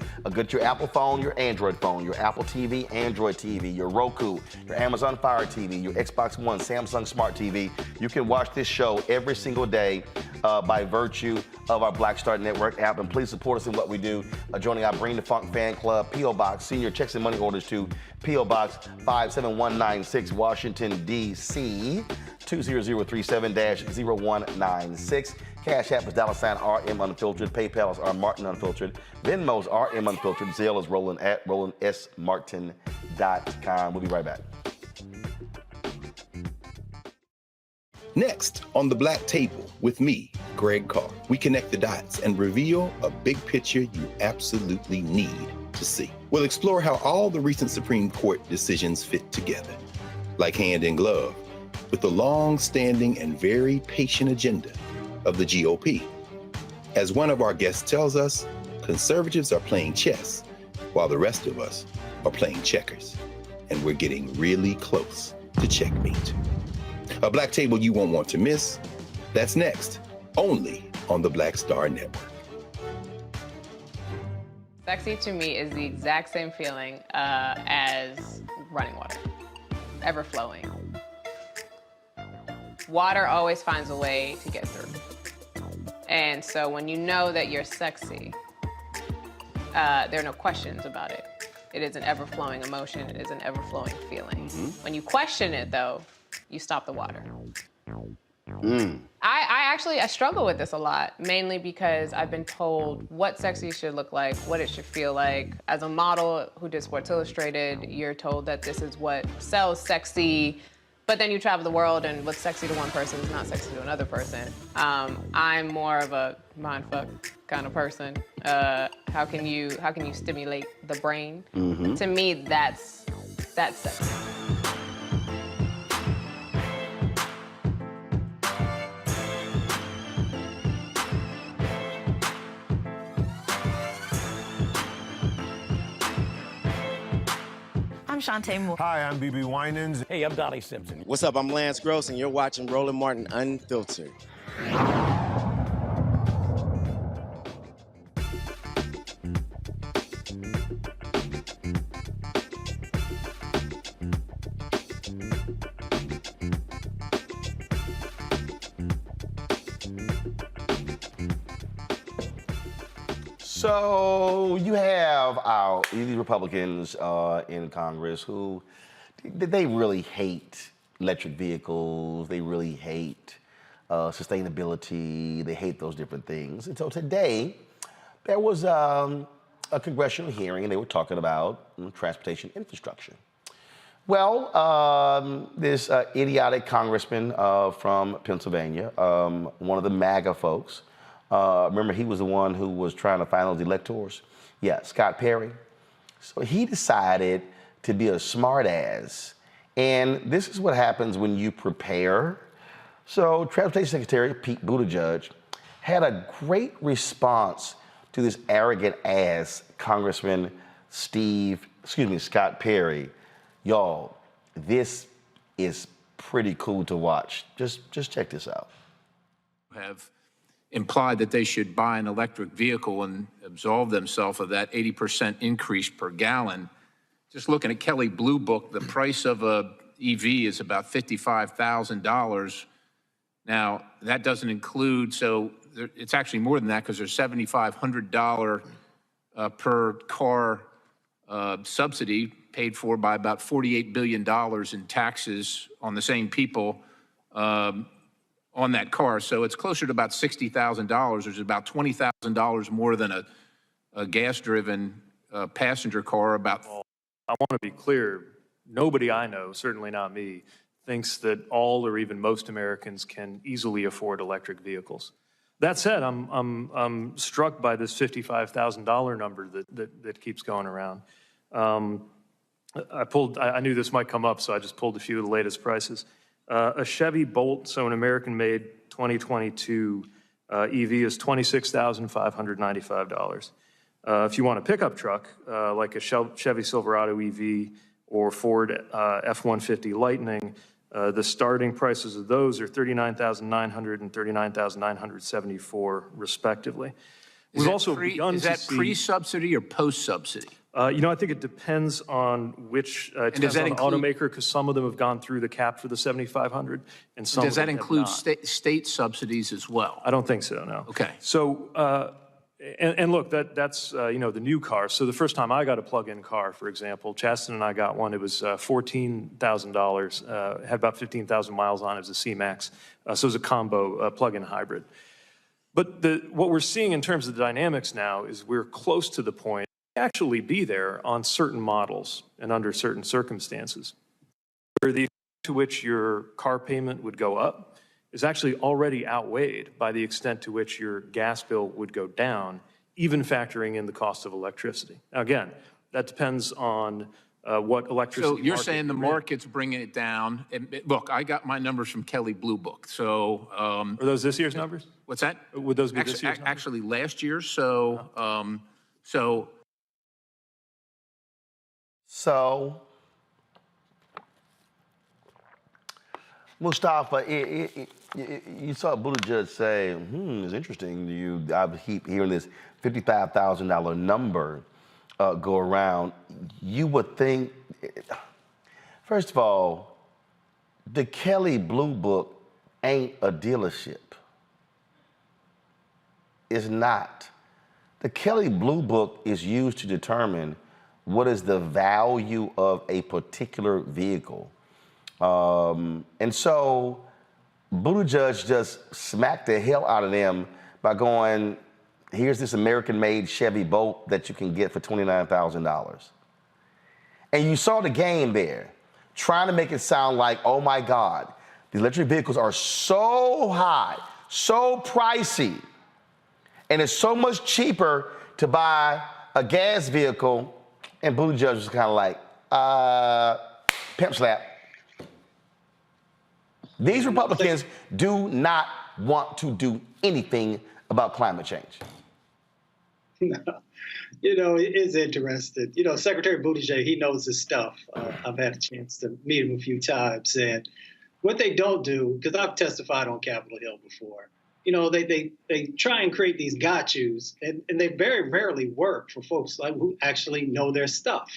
S1: your Apple phone, your Android phone, your Apple TV, Android TV, your Roku, your Amazon Fire TV, your Xbox One, Samsung Smart TV. You can watch this show every single day by virtue of our Black Star Network app. And please support us in what we do, joining our Bring the Funk fan club, P.O. Box, senior checks and money orders to P.O. Box 57196, Washington, D.C. 20037-0196. Cash App is $RM Unfiltered. PayPal is R Martin Unfiltered. Venmo is RM Unfiltered. Zelle is Roland at RolandSMartin.com. We'll be right back.
S8: Next on the Black Table with me, Greg Carr, we connect the dots and reveal a big picture you absolutely need to see. We'll explore how all the recent Supreme Court decisions fit together, like hand in glove, with the long-standing and very patient agenda of the GOP. As one of our guests tells us, conservatives are playing chess while the rest of us are playing checkers. And we're getting really close to checkmate. A Black Table you won't want to miss. That's next, only on the Black Star Network.
S15: Sexy to me is the exact same feeling as running water, ever flowing. Water always finds a way to get through. And so when you know that you're sexy, there are no questions about it. It is an ever-flowing emotion. It is an ever-flowing feeling. When you question it, though, you stop the water. I struggle with this a lot, mainly because I've been told what sexy should look like, what it should feel like. As a model who did Sports Illustrated, you're told that this is what sells sexy, but then you travel the world and what's sexy to one person is not sexy to another person. I'm more of a mindfuck kind of person. How can you stimulate the brain? To me, that's sexy.
S5: I'm Shantae Moore.
S21: Hi, I'm BB Winans.
S22: Hey, I'm Donnie Simpson. What's up? I'm Lance Gross, and you're watching Roland Martin Unfiltered.
S1: So you have these Republicans in Congress who they really hate electric vehicles. They really hate sustainability. They hate those different things. And so today there was a congressional hearing, and they were talking about transportation infrastructure. Well, this idiotic congressman from Pennsylvania, one of the MAGA folks. Remember, he was the one who was trying to find those electors? Yeah, Scott Perry. So he decided to be a smartass. And this is what happens when you prepare. So Transportation Secretary Pete Buttigieg had a great response to this arrogant ass Congressman Scott Perry. Y'all, this is pretty cool to watch. Just check this out.
S11: Have implied that they should buy an electric vehicle and absolve themselves of that 80% increase per gallon. Just looking at Kelley Blue Book, the price of a EV is about $55,000. Now, that doesn't include, so it's actually more than that because there's $7,500 per car subsidy paid for by about $48 billion in taxes on the same people on that car. So it's closer to about $60,000. There's about $20,000 more than a gas-driven passenger car. About.
S5: I want to be clear. Nobody I know, certainly not me, thinks that all or even most Americans can easily afford electric vehicles. That said, I'm struck by this $55,000 number that keeps going around. I knew this might come up, so I just pulled a few of the latest prices. A Chevy Bolt, so an American-made 2022 EV is $26,595. If you want a pickup truck, like a Chevy Silverado EV or Ford F-150 Lightning, the starting prices of those are $39,900 and $39,974 respectively. We've also begun to see...
S11: Is that pre-subsidy or post-subsidy?
S5: You know, I think it depends on which automaker, because some of them have gone through the cap for the $7,500, and some
S11: does that include
S5: state
S11: subsidies as well?
S5: I don't think so. No.
S11: Okay.
S5: So, and look, that's you know, the new car. So the first time I got a plug-in car, for example, Chasten and I got one. It was $14,000. Had about 15,000 miles on it. It was a C-Max. So it was a combo plug-in hybrid. But what we're seeing in terms of the dynamics now is we're close to the point actually be there on certain models and under certain circumstances, where the extent to which your car payment would go up is actually already outweighed by the extent to which your gas bill would go down, even factoring in the cost of electricity. Now, again, that depends on what electricity.
S11: So you're saying the market's bringing it down. And look, I got my numbers from Kelley Blue Book. So
S5: are those this year's numbers?
S11: What's that?
S5: Would those be this year's numbers?
S11: Actually, last year. So
S1: So, Mustafa, you saw Buttigieg say, it's interesting. I keep hearing this $55,000 number go around. You would think, first of all, the Kelley Blue Book ain't a dealership. It's not. The Kelley Blue Book is used to determine what is the value of a particular vehicle. And so Buttigieg just smacked the hell out of them by going, here's this American-made Chevy Bolt that you can get for $29,000. And you saw the game there, trying to make it sound like, oh my God, the electric vehicles are so high, so pricey, and it's so much cheaper to buy a gas vehicle. And Buttigieg was kind of like, pimp slap. These Republicans do not want to do anything about climate change.
S12: No. You know, it is interesting. You know, Secretary Buttigieg, he knows his stuff. I've had a chance to meet him a few times. And what they don't do, because I've testified on Capitol Hill before, you know, they try and create these got-yous, and they very rarely work for folks like who actually know their stuff.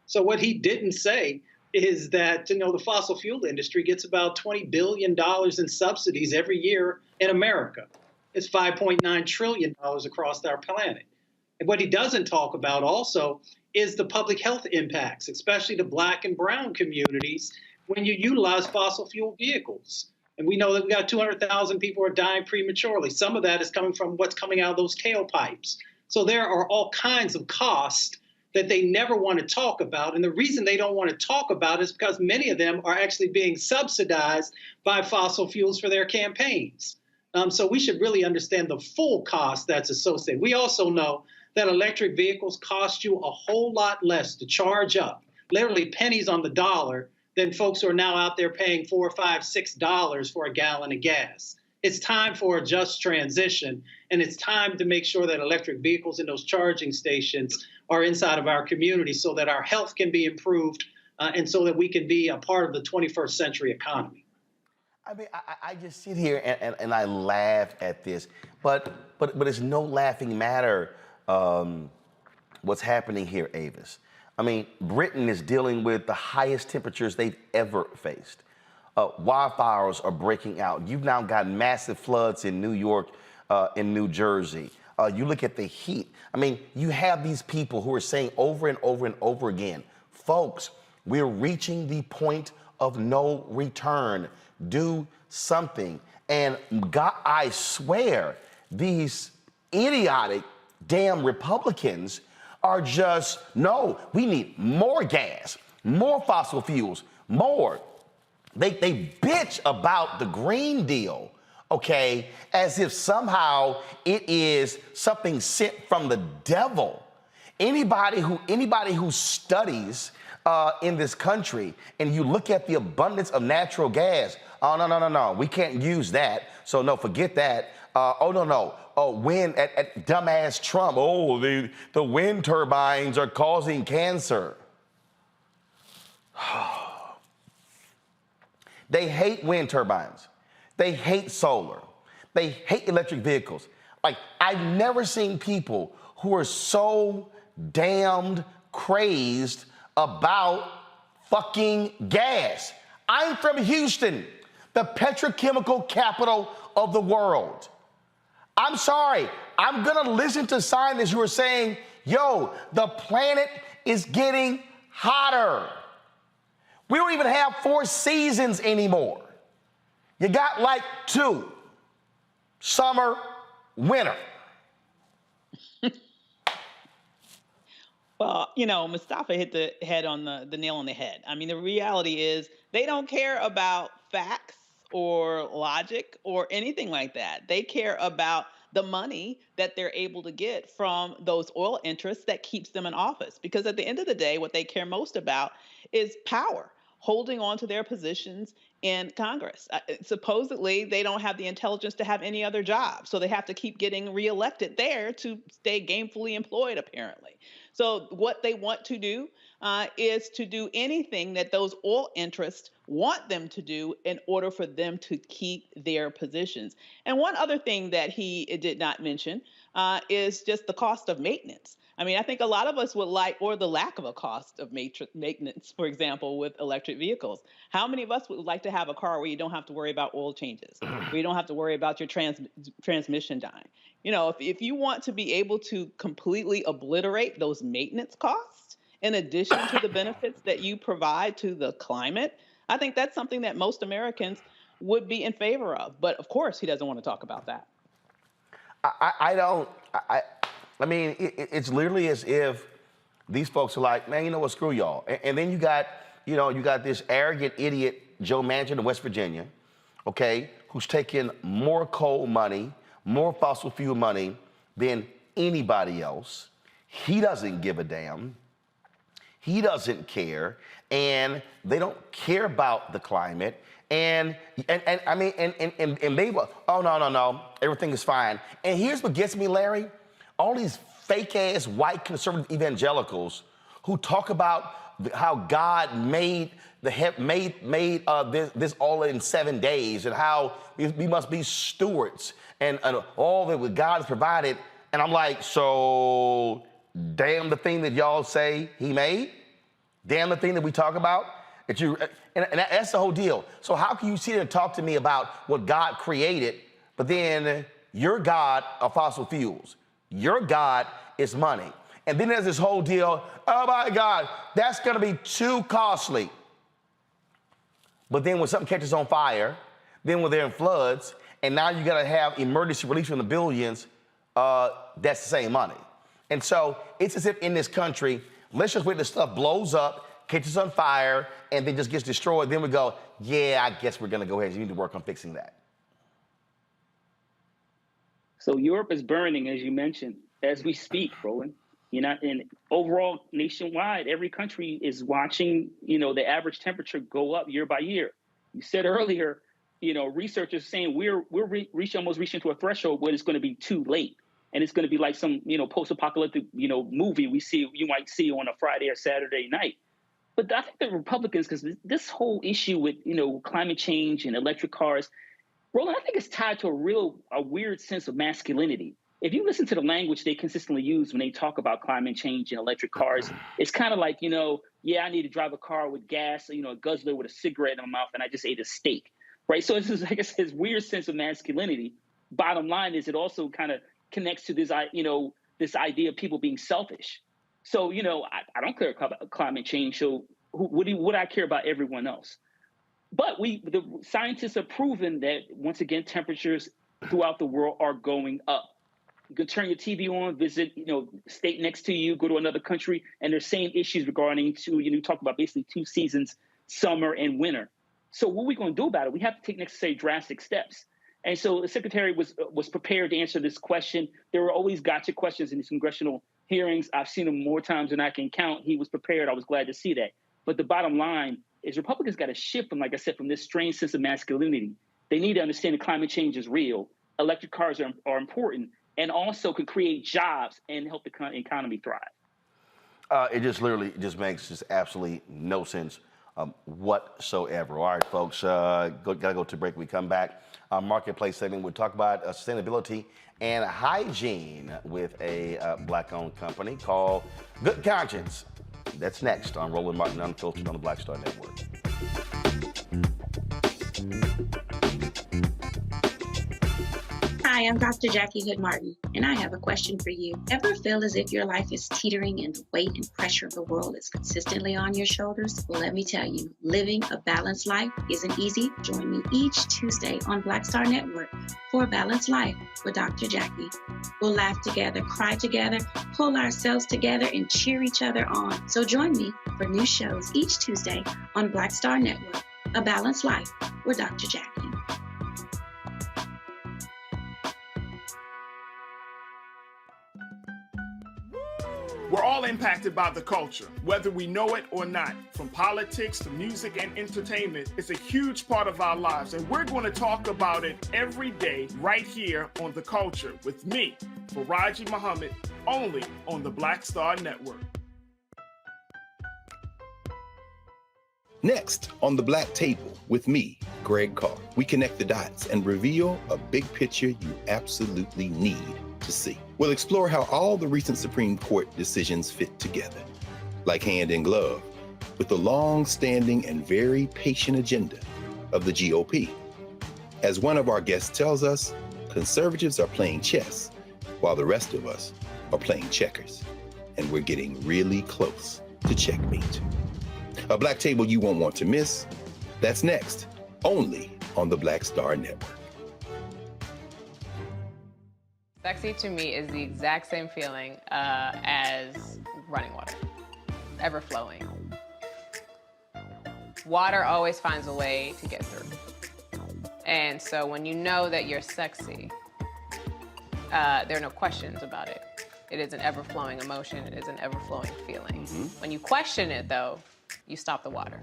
S12: So what he didn't say is that, you know, the fossil fuel industry gets about $20 billion in subsidies every year in America. It's $5.9 trillion across our planet. And what he doesn't talk about also is the public health impacts, especially the Black and brown communities, when you utilize fossil fuel vehicles. And we know that we got 200,000 people are dying prematurely. Some of that is coming from what's coming out of those tailpipes. So there are all kinds of costs that they never want to talk about. And the reason they don't want to talk about it is because many of them are actually being subsidized by fossil fuels for their campaigns. So we should really understand the full cost that's associated. We also know that electric vehicles cost you a whole lot less to charge up, literally pennies on the dollar, than folks who are now out there paying $4, $5, $6 for a gallon of gas. It's time for a just transition, and it's time to make sure that electric vehicles and those charging stations are inside of our community so that our health can be improved and so that we can be a part of the 21st century economy.
S1: I mean, I just sit here and I laugh at this, but it's no laughing matter what's happening here, Avis. I mean, Britain is dealing with the highest temperatures they've ever faced. Wildfires are breaking out. You've now got massive floods in New York in New Jersey. You look at the heat. I mean, you have these people who are saying over and over and over again, folks, we're reaching the point of no return. Do something. And God, I swear, these idiotic damn Republicans are just, no, we need more gas, more fossil fuels, more. They bitch about the Green Deal, okay, as if somehow it is something sent from the devil. Anybody who studies in this country and you look at the abundance of natural gas, oh, no, we can't use that. So no, forget that. Wind at dumbass Trump. Oh, the wind turbines are causing cancer. They hate wind turbines. They hate solar. They hate electric vehicles. Like, I've never seen people who are so damned crazed about fucking gas. I'm from Houston, the petrochemical capital of the world. I'm sorry, I'm gonna listen to scientists who are saying, yo, the planet is getting hotter. We don't even have 4 seasons anymore. You got like 2, summer, winter.
S13: Well, you know, Mustafa hit the head on the nail on the head. I mean, the reality is they don't care about facts or logic or anything like that. They care about the money that they're able to get from those oil interests that keeps them in office. Because at the end of the day, what they care most about is power, holding on to their positions in Congress. Supposedly, they don't have the intelligence to have any other job. So they have to keep getting reelected there to stay gainfully employed, apparently. So what they want to do is to do anything that those oil interests want them to do in order for them to keep their positions. And one other thing that he did not mention is just the cost of maintenance. I mean, I think a lot of us would like, or the lack of a cost of maintenance, for example, with electric vehicles. How many of us would like to have a car where you don't have to worry about oil changes, where you don't have to worry about your transmission dying? You know, if you want to be able to completely obliterate those maintenance costs, in addition to the benefits that you provide to the climate, I think that's something that most Americans would be in favor of. But of course, he doesn't want to talk about that.
S1: I mean, it's literally as if these folks are like, man, you know what, screw y'all. And then you got this arrogant idiot, Joe Manchin in West Virginia, okay, who's taking more coal money, more fossil fuel money than anybody else. He doesn't give a damn. He doesn't care. And they don't care about the climate. And I mean, and they were, oh, no, everything is fine. And here's what gets me, Larry. All these fake-ass white conservative evangelicals who talk about how God made this all in 7 days and how we must be stewards and all that God has provided. And I'm like, so damn the thing that y'all say he made? Damn the thing that we talk about? And that's the whole deal. So how can you sit there and talk to me about what God created, but then your God are fossil fuels? Your God is money. And then there's this whole deal, oh my God, that's gonna be too costly. But then when something catches on fire, then when they're in floods, and now you gotta have emergency relief from the billions, that's the same money. And so it's as if in this country, let's just wait till stuff blows up, catches on fire, and then just gets destroyed. Then we go, yeah, I guess we're gonna go ahead and you need to work on fixing that.
S14: So Europe is burning, as you mentioned, as we speak, Roland. You know, and overall, nationwide, every country is watching, you know, the average temperature go up year by year. You said earlier, you know, researchers saying we're almost reaching to a threshold where it's going to be too late. And it's going to be like some, you know, post-apocalyptic, you know, movie you might see on a Friday or Saturday night. But I think the Republicans, because this whole issue with, you know, climate change and electric cars, Roland, I think it's tied to a weird sense of masculinity. If you listen to the language they consistently use when they talk about climate change and electric cars, it's kind of like, you know, yeah, I need to drive a car with gas, you know, a guzzler with a cigarette in my mouth, and I just ate a steak, right? So it's just, I guess, this weird sense of masculinity. bottom line is it also kind of connects to this, this idea of people being selfish. So, I don't care about climate change. So would I care about everyone else? But the scientists have proven that, once again, temperatures throughout the world are going up. You can turn your TV on, visit, state next to you, go to another country, and there's same issues regarding talk about basically 2 seasons, summer and winter. So what are we going to do about it? We have to take necessary drastic steps. And so the secretary was prepared to answer this question. There were always gotcha questions in these congressional hearings. I've seen them more times than I can count. He was prepared. I was glad to see that. But the bottom line is Republicans got to shift from, like I said, from this strange sense of masculinity. They need to understand that climate change is real. Electric cars are important and also can create jobs and help the economy thrive.
S1: It just literally makes just absolutely no sense whatsoever. All right, folks, gotta go to break. We come back. Our marketplace segment, we'll talk about sustainability and hygiene with a black-owned company called Good Conscience. That's next on Roland Martin Unfiltered on the Black Star Network.
S17: Hi, I'm Dr. Jackie Hood Martin, and I have a question for you. Ever feel as if your life is teetering and the weight and pressure of the world is consistently on your shoulders? Well, let me tell you, living a balanced life isn't easy. Join me each Tuesday on Black Star Network for A Balanced Life with Dr. Jackie. We'll laugh together, cry together, pull ourselves together, and cheer each other on. So join me for new shows each Tuesday on Black Star Network, A Balanced Life with Dr. Jackie.
S19: We're all impacted by the culture, whether we know it or not. From politics to music and entertainment, it's a huge part of our lives, and we're going to talk about it every day right here on The Culture with me, Faraji Muhammad, only on the Black Star Network.
S8: Next on The Black Table with me, Greg Carr, we connect the dots and reveal a big picture you absolutely need to see. We'll explore how all the recent Supreme Court decisions fit together, like hand in glove, with the long-standing and very patient agenda of the GOP. As one of our guests tells us, conservatives are playing chess, while the rest of us are playing checkers. And we're getting really close to checkmate. A Black Table you won't want to miss. That's next, only on the Black Star Network.
S15: Sexy to me is the exact same feeling as running water, ever flowing. Water always finds a way to get through. And so when you know that you're sexy, there are no questions about it. It is an ever-flowing emotion. It is an ever-flowing feeling. When you question it, though, you stop the water.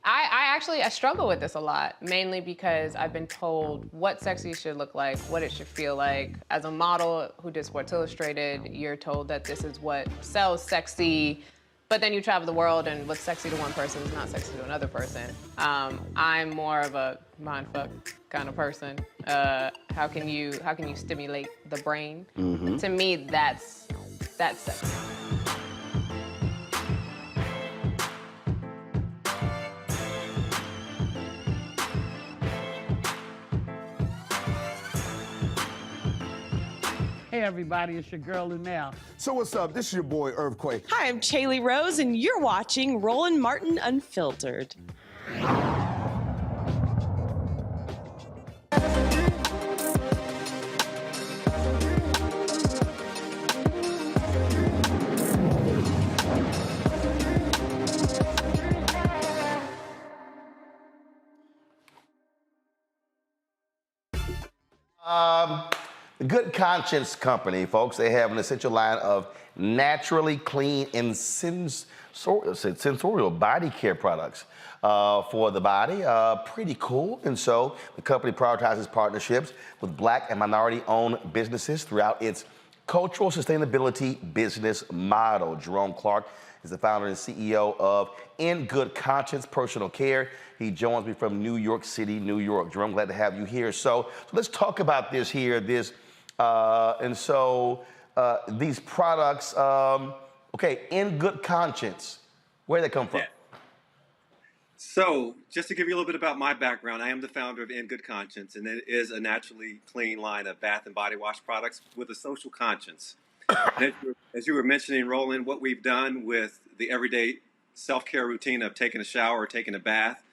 S15: I struggle with this a lot, mainly because I've been told what sexy should look like, what it should feel like. As a model who did Sports Illustrated, you're told that this is what sells sexy, but then you travel the world and what's sexy to one person is not sexy to another person. I'm more of a mindfuck kind of person. How can you stimulate the brain? To me, that's sexy.
S3: Hey everybody, it's your girl Lunel.
S10: So what's up? This is your boy Earthquake.
S23: Hi, I'm Chaley Rose, and you're watching Roland Martin Unfiltered.
S1: The Good Conscience Company, folks, they have an essential line of naturally clean and sensorial body care products for the body. Pretty cool. And so the company prioritizes partnerships with Black and minority-owned businesses throughout its cultural sustainability business model. Jerome Clark is the founder and CEO of In Good Conscience Personal Care. He joins me from New York City, New York. Jerome, glad to have you here. So let's talk about this here. These products, okay, In Good Conscience, where did they come from?
S24: Yeah.
S4: So, just to give you a little bit about my background, I am the founder of In Good Conscience, and it is a naturally clean line of bath and body wash products with a social conscience. And as you were mentioning, Roland, what we've done with the everyday self-care routine of taking a shower or taking a bath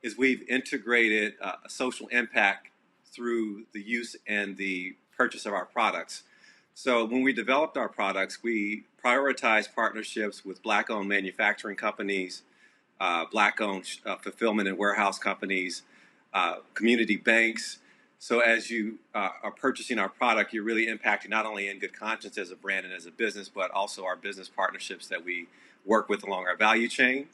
S4: is we've integrated a social impact through the use and the purchase of our products. So when we developed our products, we prioritized partnerships with Black-owned manufacturing companies, Black-owned fulfillment and warehouse companies, community banks. So as you are purchasing our product, you're really impacting not only In Good Conscience as a brand and as a business, but also our business partnerships that we work with along our value chain.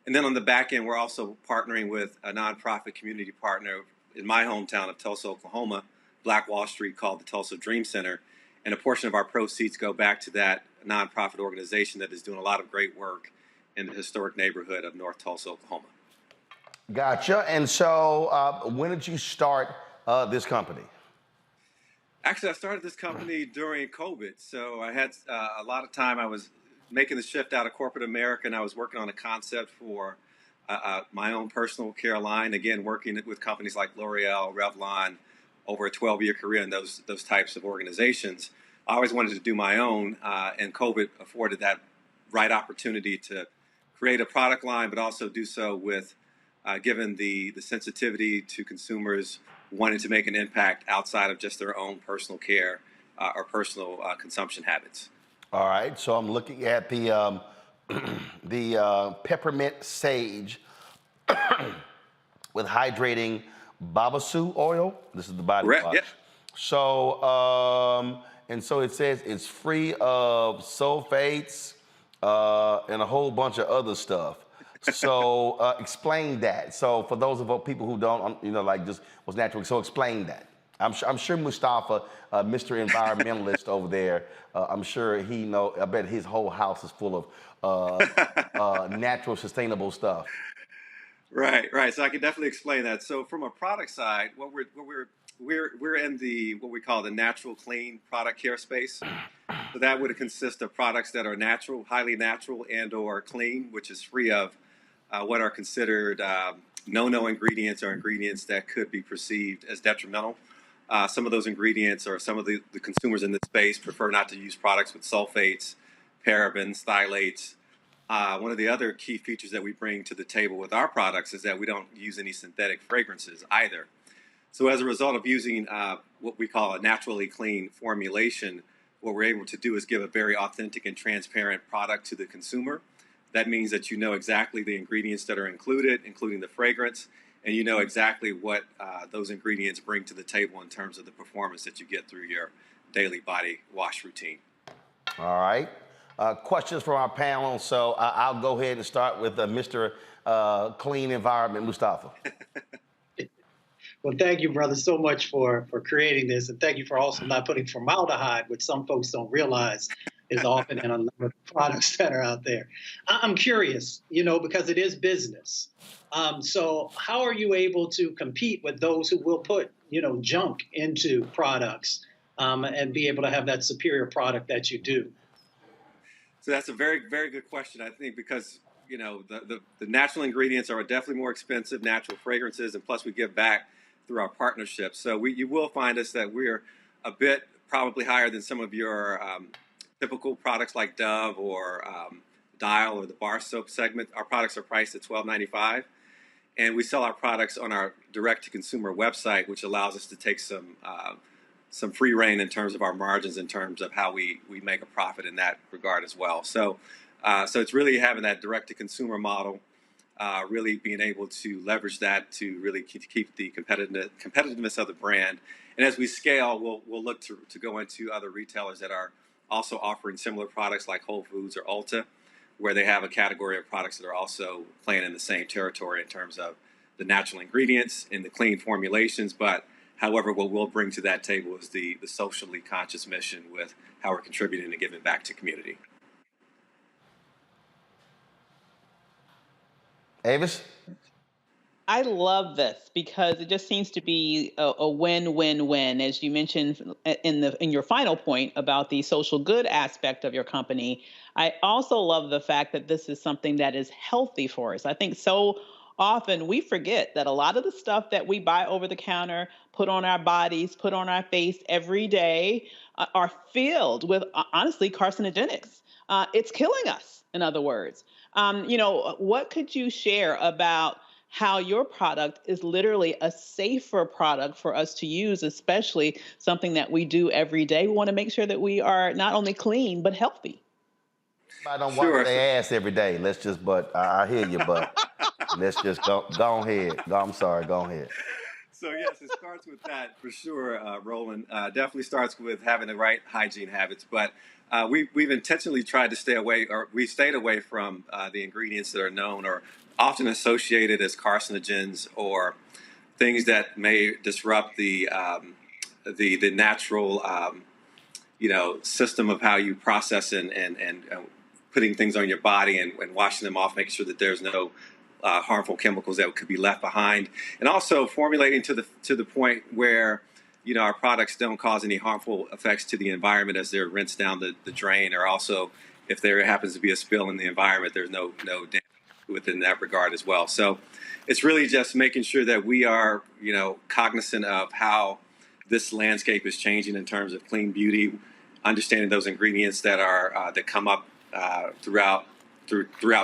S4: And then on the back end, we're also partnering with a nonprofit community partner in my hometown of Tulsa, Oklahoma, Black Wall Street, called the Tulsa Dream Center. And a portion of our proceeds go back to that nonprofit organization that is doing a lot of great work in the historic neighborhood of North Tulsa, Oklahoma.
S1: Gotcha. And so when did you start this company?
S4: Actually, I started this company during COVID. So I had a lot of time. I was making the shift out of corporate America, and I was working on a concept for my own personal care line. Again, working with companies like L'Oreal, Revlon, over a 12-year career in those types of organizations. I always wanted to do my own, and COVID afforded that right opportunity to create a product line, but also do so with, given the sensitivity to consumers wanting to make an impact outside of just their own personal care or personal consumption habits.
S1: All right, so I'm looking at the peppermint sage with hydrating babasu oil. This is the body wash.
S4: Yeah.
S1: So, and so it says it's free of sulfates and a whole bunch of other stuff. So explain that. So for those of people who don't, like just what's natural. So explain that. I'm sure Mustafa, Mr. Environmentalist over there, I'm sure he know. I bet his whole house is full of natural, sustainable stuff.
S4: Right. So I can definitely explain that. So from a product side, we're in what we call the natural, clean product care space. So that would consist of products that are natural, highly natural, and/or clean, which is free of what are considered no ingredients or ingredients that could be perceived as detrimental. Some of those ingredients, or some of the consumers in this space, prefer not to use products with sulfates, parabens, phthalates. One of the other key features that we bring to the table with our products is that we don't use any synthetic fragrances either. So as a result of using what we call a naturally clean formulation, what we're able to do is give a very authentic and transparent product to the consumer. That means that you know exactly the ingredients that are included, including the fragrance, and you know exactly what those ingredients bring to the table in terms of the performance that you get through your daily body wash routine.
S1: All right. Questions from our panel. So I'll go ahead and start with Mr. Clean Environment, Mustafa.
S12: Well, thank you, brother, so much for creating this. And thank you for also not putting formaldehyde, which some folks don't realize is often in a number of products that are out there. I'm curious, because it is business. So how are you able to compete with those who will put, junk into products and be able to have that superior product that you do?
S4: So that's a very, very good question, I think, because, the natural ingredients are definitely more expensive, natural fragrances, and plus we give back through our partnerships. So you will find us that we're a bit probably higher than some of your typical products like Dove or Dial or the bar soap segment. Our products are priced at $12.95, and we sell our products on our direct-to-consumer website, which allows us to take some free reign in terms of our margins, in terms of how we make a profit in that regard as well. So it's really having that direct-to-consumer model, really being able to leverage that to really keep the competitiveness of the brand. And as we scale, we'll look to go into other retailers that are also offering similar products like Whole Foods or Ulta, where they have a category of products that are also playing in the same territory in terms of the natural ingredients and the clean formulations. But however, what we'll bring to that table is the socially conscious mission with how we're contributing and giving back to community.
S1: Avis?
S13: I love this because it just seems to be a win-win-win, as you mentioned in your final point about the social good aspect of your company. I also love the fact that this is something that is healthy for us. I think so often we forget that a lot of the stuff that we buy over the counter, put on our bodies, put on our face every day, are filled with, honestly, carcinogenics. It's killing us, in other words. What could you share about how your product is literally a safer product for us to use, especially something that we do every day? We want to make sure that we are not only clean, but healthy.
S1: I don't
S4: Sure.
S1: wash their ass every day. Let's just, but I hear you, but let's just go ahead. I'm sorry, go ahead.
S4: So yes, it starts with that for sure, Roland. Definitely starts with having the right hygiene habits. But we've intentionally tried to stay away, or we stayed away from the ingredients that are known or often associated as carcinogens or things that may disrupt the natural system of how you process and putting things on your body and washing them off, making sure that there's no harmful chemicals that could be left behind, and also formulating to the point where our products don't cause any harmful effects to the environment as they're rinsed down the drain, or also if there happens to be a spill in the environment, there's no damage within that regard as well. So it's really just making sure that we are cognizant of how this landscape is changing in terms of clean beauty, understanding those ingredients that are that come up throughout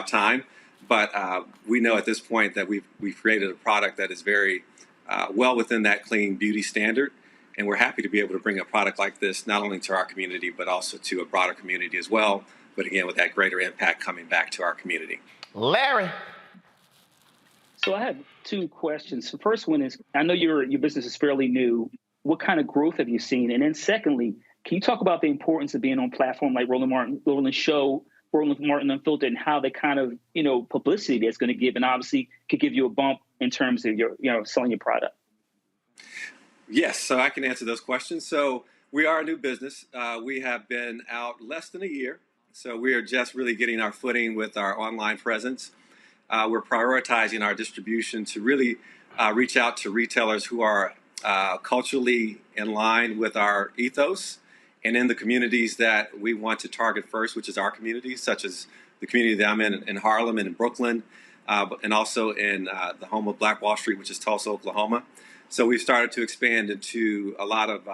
S4: time. But we know at this point that we've created a product that is very well within that clean beauty standard, and we're happy to be able to bring a product like this not only to our community but also to a broader community as well. But again, with that greater impact coming back to our community.
S1: Larry.
S14: So I have two questions. The first one is, I know your business is fairly new. What kind of growth have you seen? And then secondly, can you talk about the importance of being on a platform like Roland Martin Unfiltered, and how the kind of publicity that's going to give, and obviously could give you a bump in terms of your selling your product?
S4: Yes, so I can answer those questions. So we are a new business. We have been out less than a year, so we are just really getting our footing with our online presence. We're prioritizing our distribution to really reach out to retailers who are culturally in line with our ethos, and in the communities that we want to target first, which is our communities, such as the community that I'm in Harlem and in Brooklyn, and also in the home of Black Wall Street, which is Tulsa, Oklahoma. So we've started to expand into a lot of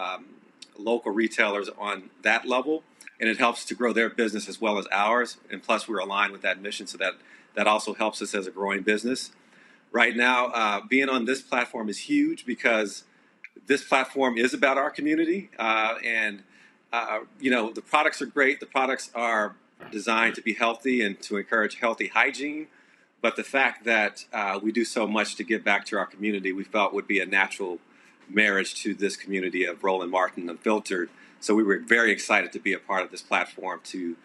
S4: local retailers on that level, and it helps to grow their business as well as ours. And plus, we're aligned with that mission, so that also helps us as a growing business. Right now, being on this platform is huge because this platform is about our community, and the products are great. The products are designed to be healthy and to encourage healthy hygiene. But the fact that we do so much to give back to our community, we felt would be a natural marriage to this community of Roland Martin Unfiltered. So we were very excited to be a part of this platform to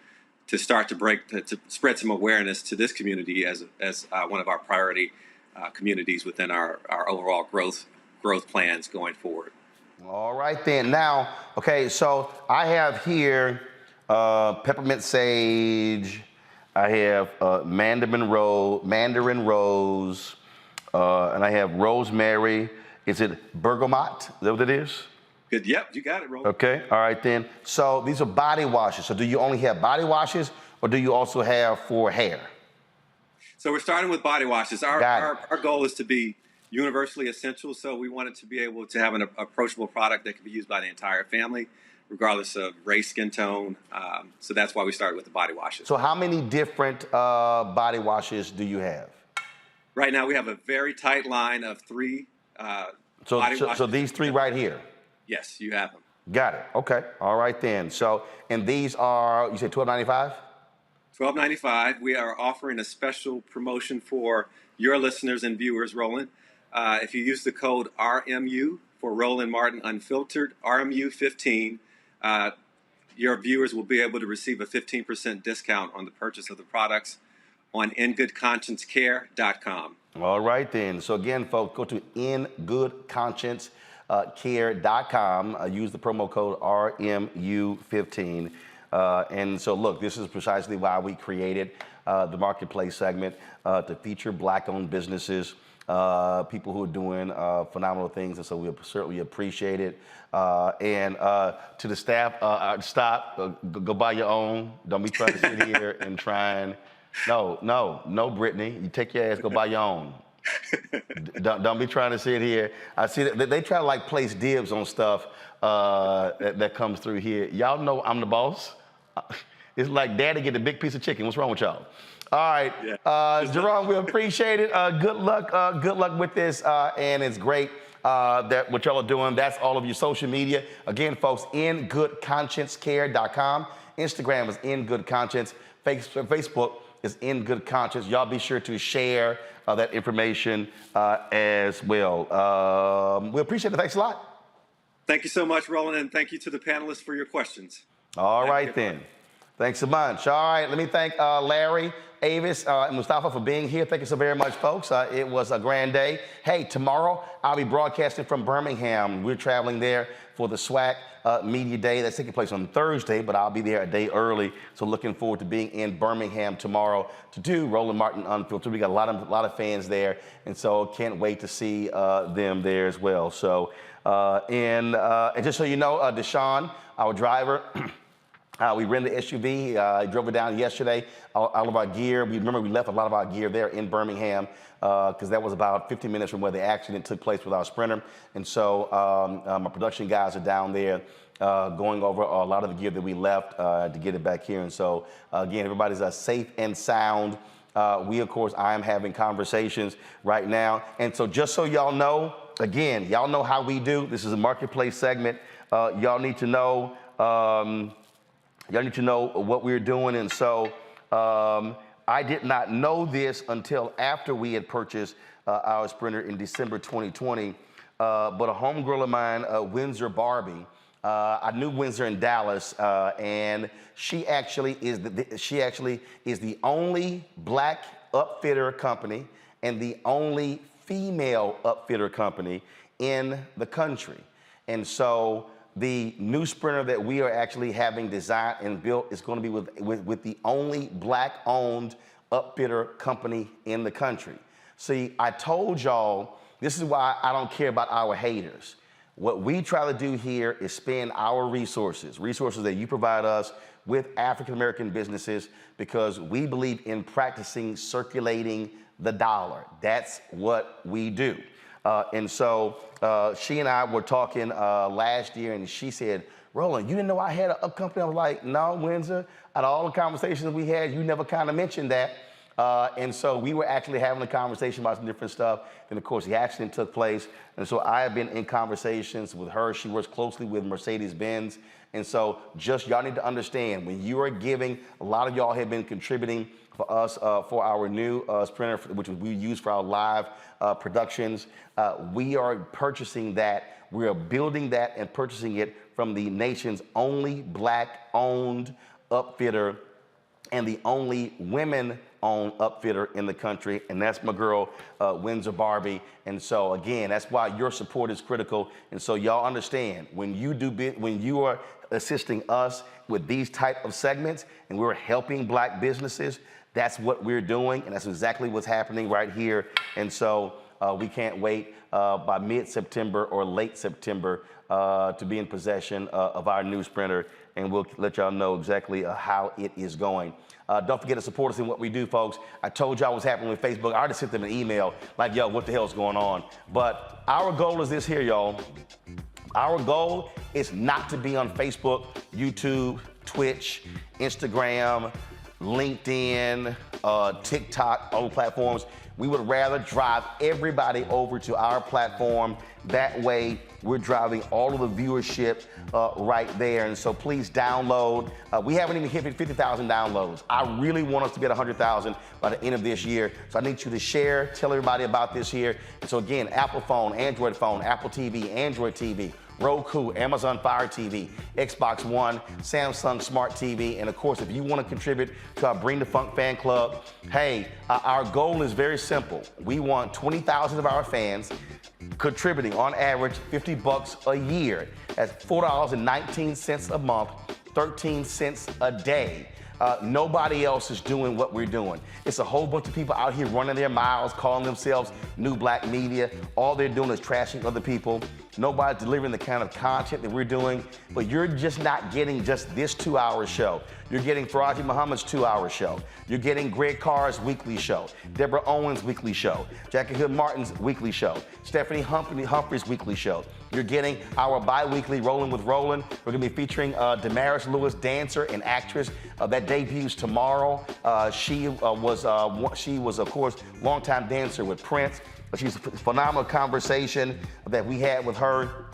S4: start to spread some awareness to this community as one of our priority communities within our overall growth plans going forward.
S1: All right then. Now, okay, so I have here peppermint sage. I have mandarin rose, and I have rosemary. Is it bergamot? Is that what it is?
S4: Good. Yep, you got it, Roland.
S1: Okay. All right then. So these are body washes. So do you only have body washes, or do you also have for hair?
S4: So we're starting with body washes. Our goal is to be universally essential. So we wanted to be able to have an approachable product that can be used by the entire family, regardless of race, skin tone. So that's why we started with the body washes.
S1: So how many different body washes do you have?
S4: Right now we have a very tight line of 3 body washes.
S1: So these 3 right here?
S4: Yes, you have them.
S1: Got it. Okay. All right then. So, and these are, you said $12.95?
S4: $12.95. We are offering a special promotion for your listeners and viewers, Roland. If you use the code RMU for Roland Martin Unfiltered, RMU15, your viewers will be able to receive a 15% discount on the purchase of the products on ingoodconsciencecare.com.
S1: All right then. So again, folks, go to ingoodconsciencecare.com. Use the promo code RMU15. And so look, this is precisely why we created the marketplace segment to feature Black-owned businesses, people who are doing phenomenal things, and so we certainly appreciate it. And to the staff, stop, go buy your own. Don't be trying to sit here and try and, no, Brittany, you take your ass, go buy your own. Don't be trying to sit here. I see that they try to like place dibs on stuff that comes through here. Y'all know I'm the boss. It's like daddy get a big piece of chicken. What's wrong with y'all? All right, Jerome, we appreciate it. Good luck with this, and it's great that what y'all are doing. That's all of your social media. Again, folks, ingoodconsciencecare.com. Instagram is In Good Conscience. Facebook is In Good Conscience. Y'all be sure to share that information as well. We appreciate it. Thanks a lot.
S4: Thank you so much, Roland, and thank you to the panelists for your questions.
S1: All right, then. Thanks so much. All right, let me thank Larry, Avis, and Mustafa for being here. Thank you so very much, folks. It was a grand day. Hey, tomorrow I'll be broadcasting from Birmingham. We're traveling there for the SWAC Media Day. That's taking place on Thursday, but I'll be there a day early. So looking forward to being in Birmingham tomorrow to do Roland Martin Unfiltered. We got a lot of fans there, and so can't wait to see them there as well. So, and just so you know, Deshaun, our driver, we rented the SUV. I drove it down yesterday. All of our gear. We left a lot of our gear there in Birmingham because that was about 15 minutes from where the accident took place with our Sprinter. And so my production guys are down there going over a lot of the gear that we left to get it back here. And so again, everybody's safe and sound. We, of course, I am having conversations right now. And so just so y'all know, again, y'all know how we do. This is a marketplace segment. Y'all need to know. Y'all need to know what we're doing, and so I did not know this until after we had purchased our Sprinter in December 2020. But a homegirl of mine, Windsor Barbie, I knew Windsor in Dallas, and she actually is the only black upfitter company and the only female upfitter company in the country, and so. The new Sprinter that we are actually having designed and built is going to be with the only black-owned upfitter company in the country. See, I told y'all, this is why I don't care about our haters. What we try to do here is spend our resources that you provide us with African-American businesses, because we believe in practicing circulating the dollar. That's what we do. And so she and I were talking last year, and she said, Roland, you didn't know I had a company? I was like, no, Windsor. Out of all the conversations we had, you never kind of mentioned that. And so we were actually having a conversation about some different stuff. And of course, the accident took place. And so I have been in conversations with her. She works closely with Mercedes-Benz. And so just y'all need to understand, when you are giving, a lot of y'all have been contributing for us for our new Sprinter, which we use for our live productions. We are purchasing that. We are building that and purchasing it from the nation's only black-owned upfitter and the only women-owned upfitter in the country, and that's my girl, Windsor Barbie. And so again, that's why your support is critical. And so y'all understand, when you are assisting us with these type of segments and we're helping black businesses, that's what we're doing, and that's exactly what's happening right here. And so we can't wait by mid-September or late September to be in possession of our new Sprinter, and we'll let y'all know exactly how it is going. Don't forget to support us in what we do, folks. I told y'all what's happening with Facebook. I already sent them an email like, yo, what the hell's going on? But our goal is this here, y'all. Our goal is not to be on Facebook, YouTube, Twitch, Instagram, LinkedIn, TikTok, all platforms. We would rather drive everybody over to our platform. That way, we're driving all of the viewership right there. And so please download. We haven't even hit 50,000 downloads. I really want us to get 100,000 by the end of this year. So I need you to share, tell everybody about this here. And so again, Apple phone, Android phone, Apple TV, Android TV, Roku, Amazon Fire TV, Xbox One, Samsung Smart TV, and of course, if you want to contribute to our Bring the Funk fan club, hey, our goal is very simple. We want 20,000 of our fans contributing on average $50 a year. That's $4.19 a month, 13 cents a day. Nobody else is doing what we're doing. It's a whole bunch of people out here running their miles, calling themselves new black media. All they're doing is trashing other people. Nobody's delivering the kind of content that we're doing, but you're just not getting just this 2-hour show. You're getting Faraji Muhammad's 2-hour show. You're getting Greg Carr's weekly show, Deborah Owens' weekly show, Jackie Hood Martin's weekly show, Stephanie Humphrey's weekly show. You're getting our bi-weekly Rollin' with Rollin'. We're gonna be featuring Damaris Lewis, dancer and actress that debuts tomorrow. She was, of course, longtime dancer with Prince. She's a phenomenal conversation that we had with her.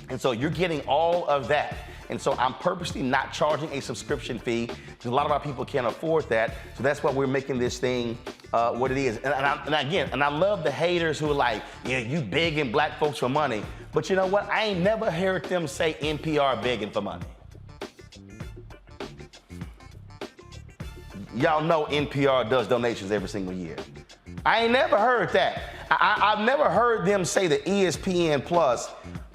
S1: And so you're getting all of that. And so I'm purposely not charging a subscription fee because a lot of our people can't afford that. So that's why we're making this thing what it is. And I love the haters who are like, yeah, you begging black folks for money. But you know what? I ain't never heard them say NPR begging for money. Y'all know NPR does donations every single year. I ain't never heard that. I've never heard them say that ESPN Plus,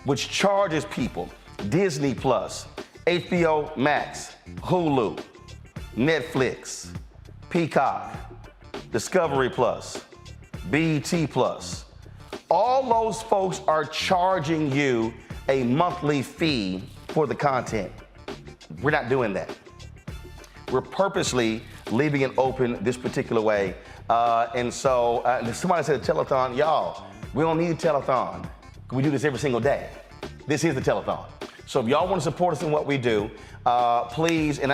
S1: which charges people, Disney Plus, HBO Max, Hulu, Netflix, Peacock, Discovery Plus, BET Plus, all those folks are charging you a monthly fee for the content. We're not doing that. We're purposely leaving it open this particular way. And so somebody said a telethon, y'all, we don't need a telethon. We do this every single day. This is the telethon. So if y'all want to support us in what we do, please, and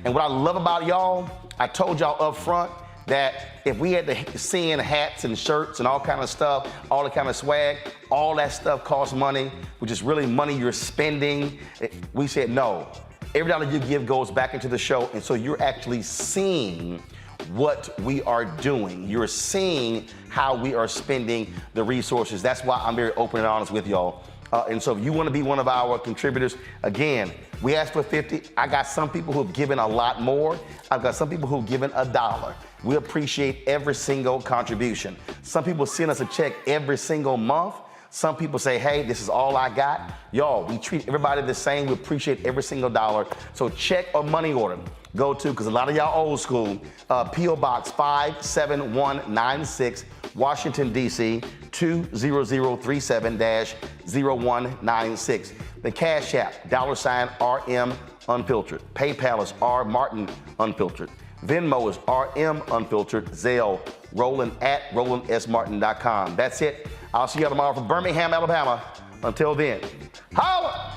S1: what I love about y'all, I told y'all up front that if we had to send hats and shirts and all kind of stuff, all the kind of swag, all that stuff costs money, which is really money you're spending. We said no. Every dollar you give goes back into the show, and so you're actually seeing what we are doing. You're seeing how we are spending the resources. That's why I'm very open and honest with y'all. And so if you want to be one of our contributors, again, we asked for 50. I got some people who have given a lot more. I've got some people who've given $1. We appreciate every single contribution. Some people send us a check every single month. Some people say, hey, this is all I got. Y'all, we treat everybody the same. We appreciate every single dollar. So check or money order. Go to, because a lot of y'all old school, P.O. Box 57196, Washington, D.C., 20037-0196. The Cash App, $RM Unfiltered. PayPal is R Martin Unfiltered. Venmo is RM Unfiltered. Zelle, Roland@RolandSMartin.com. That's it. I'll see you tomorrow from Birmingham, Alabama. Until then, holla!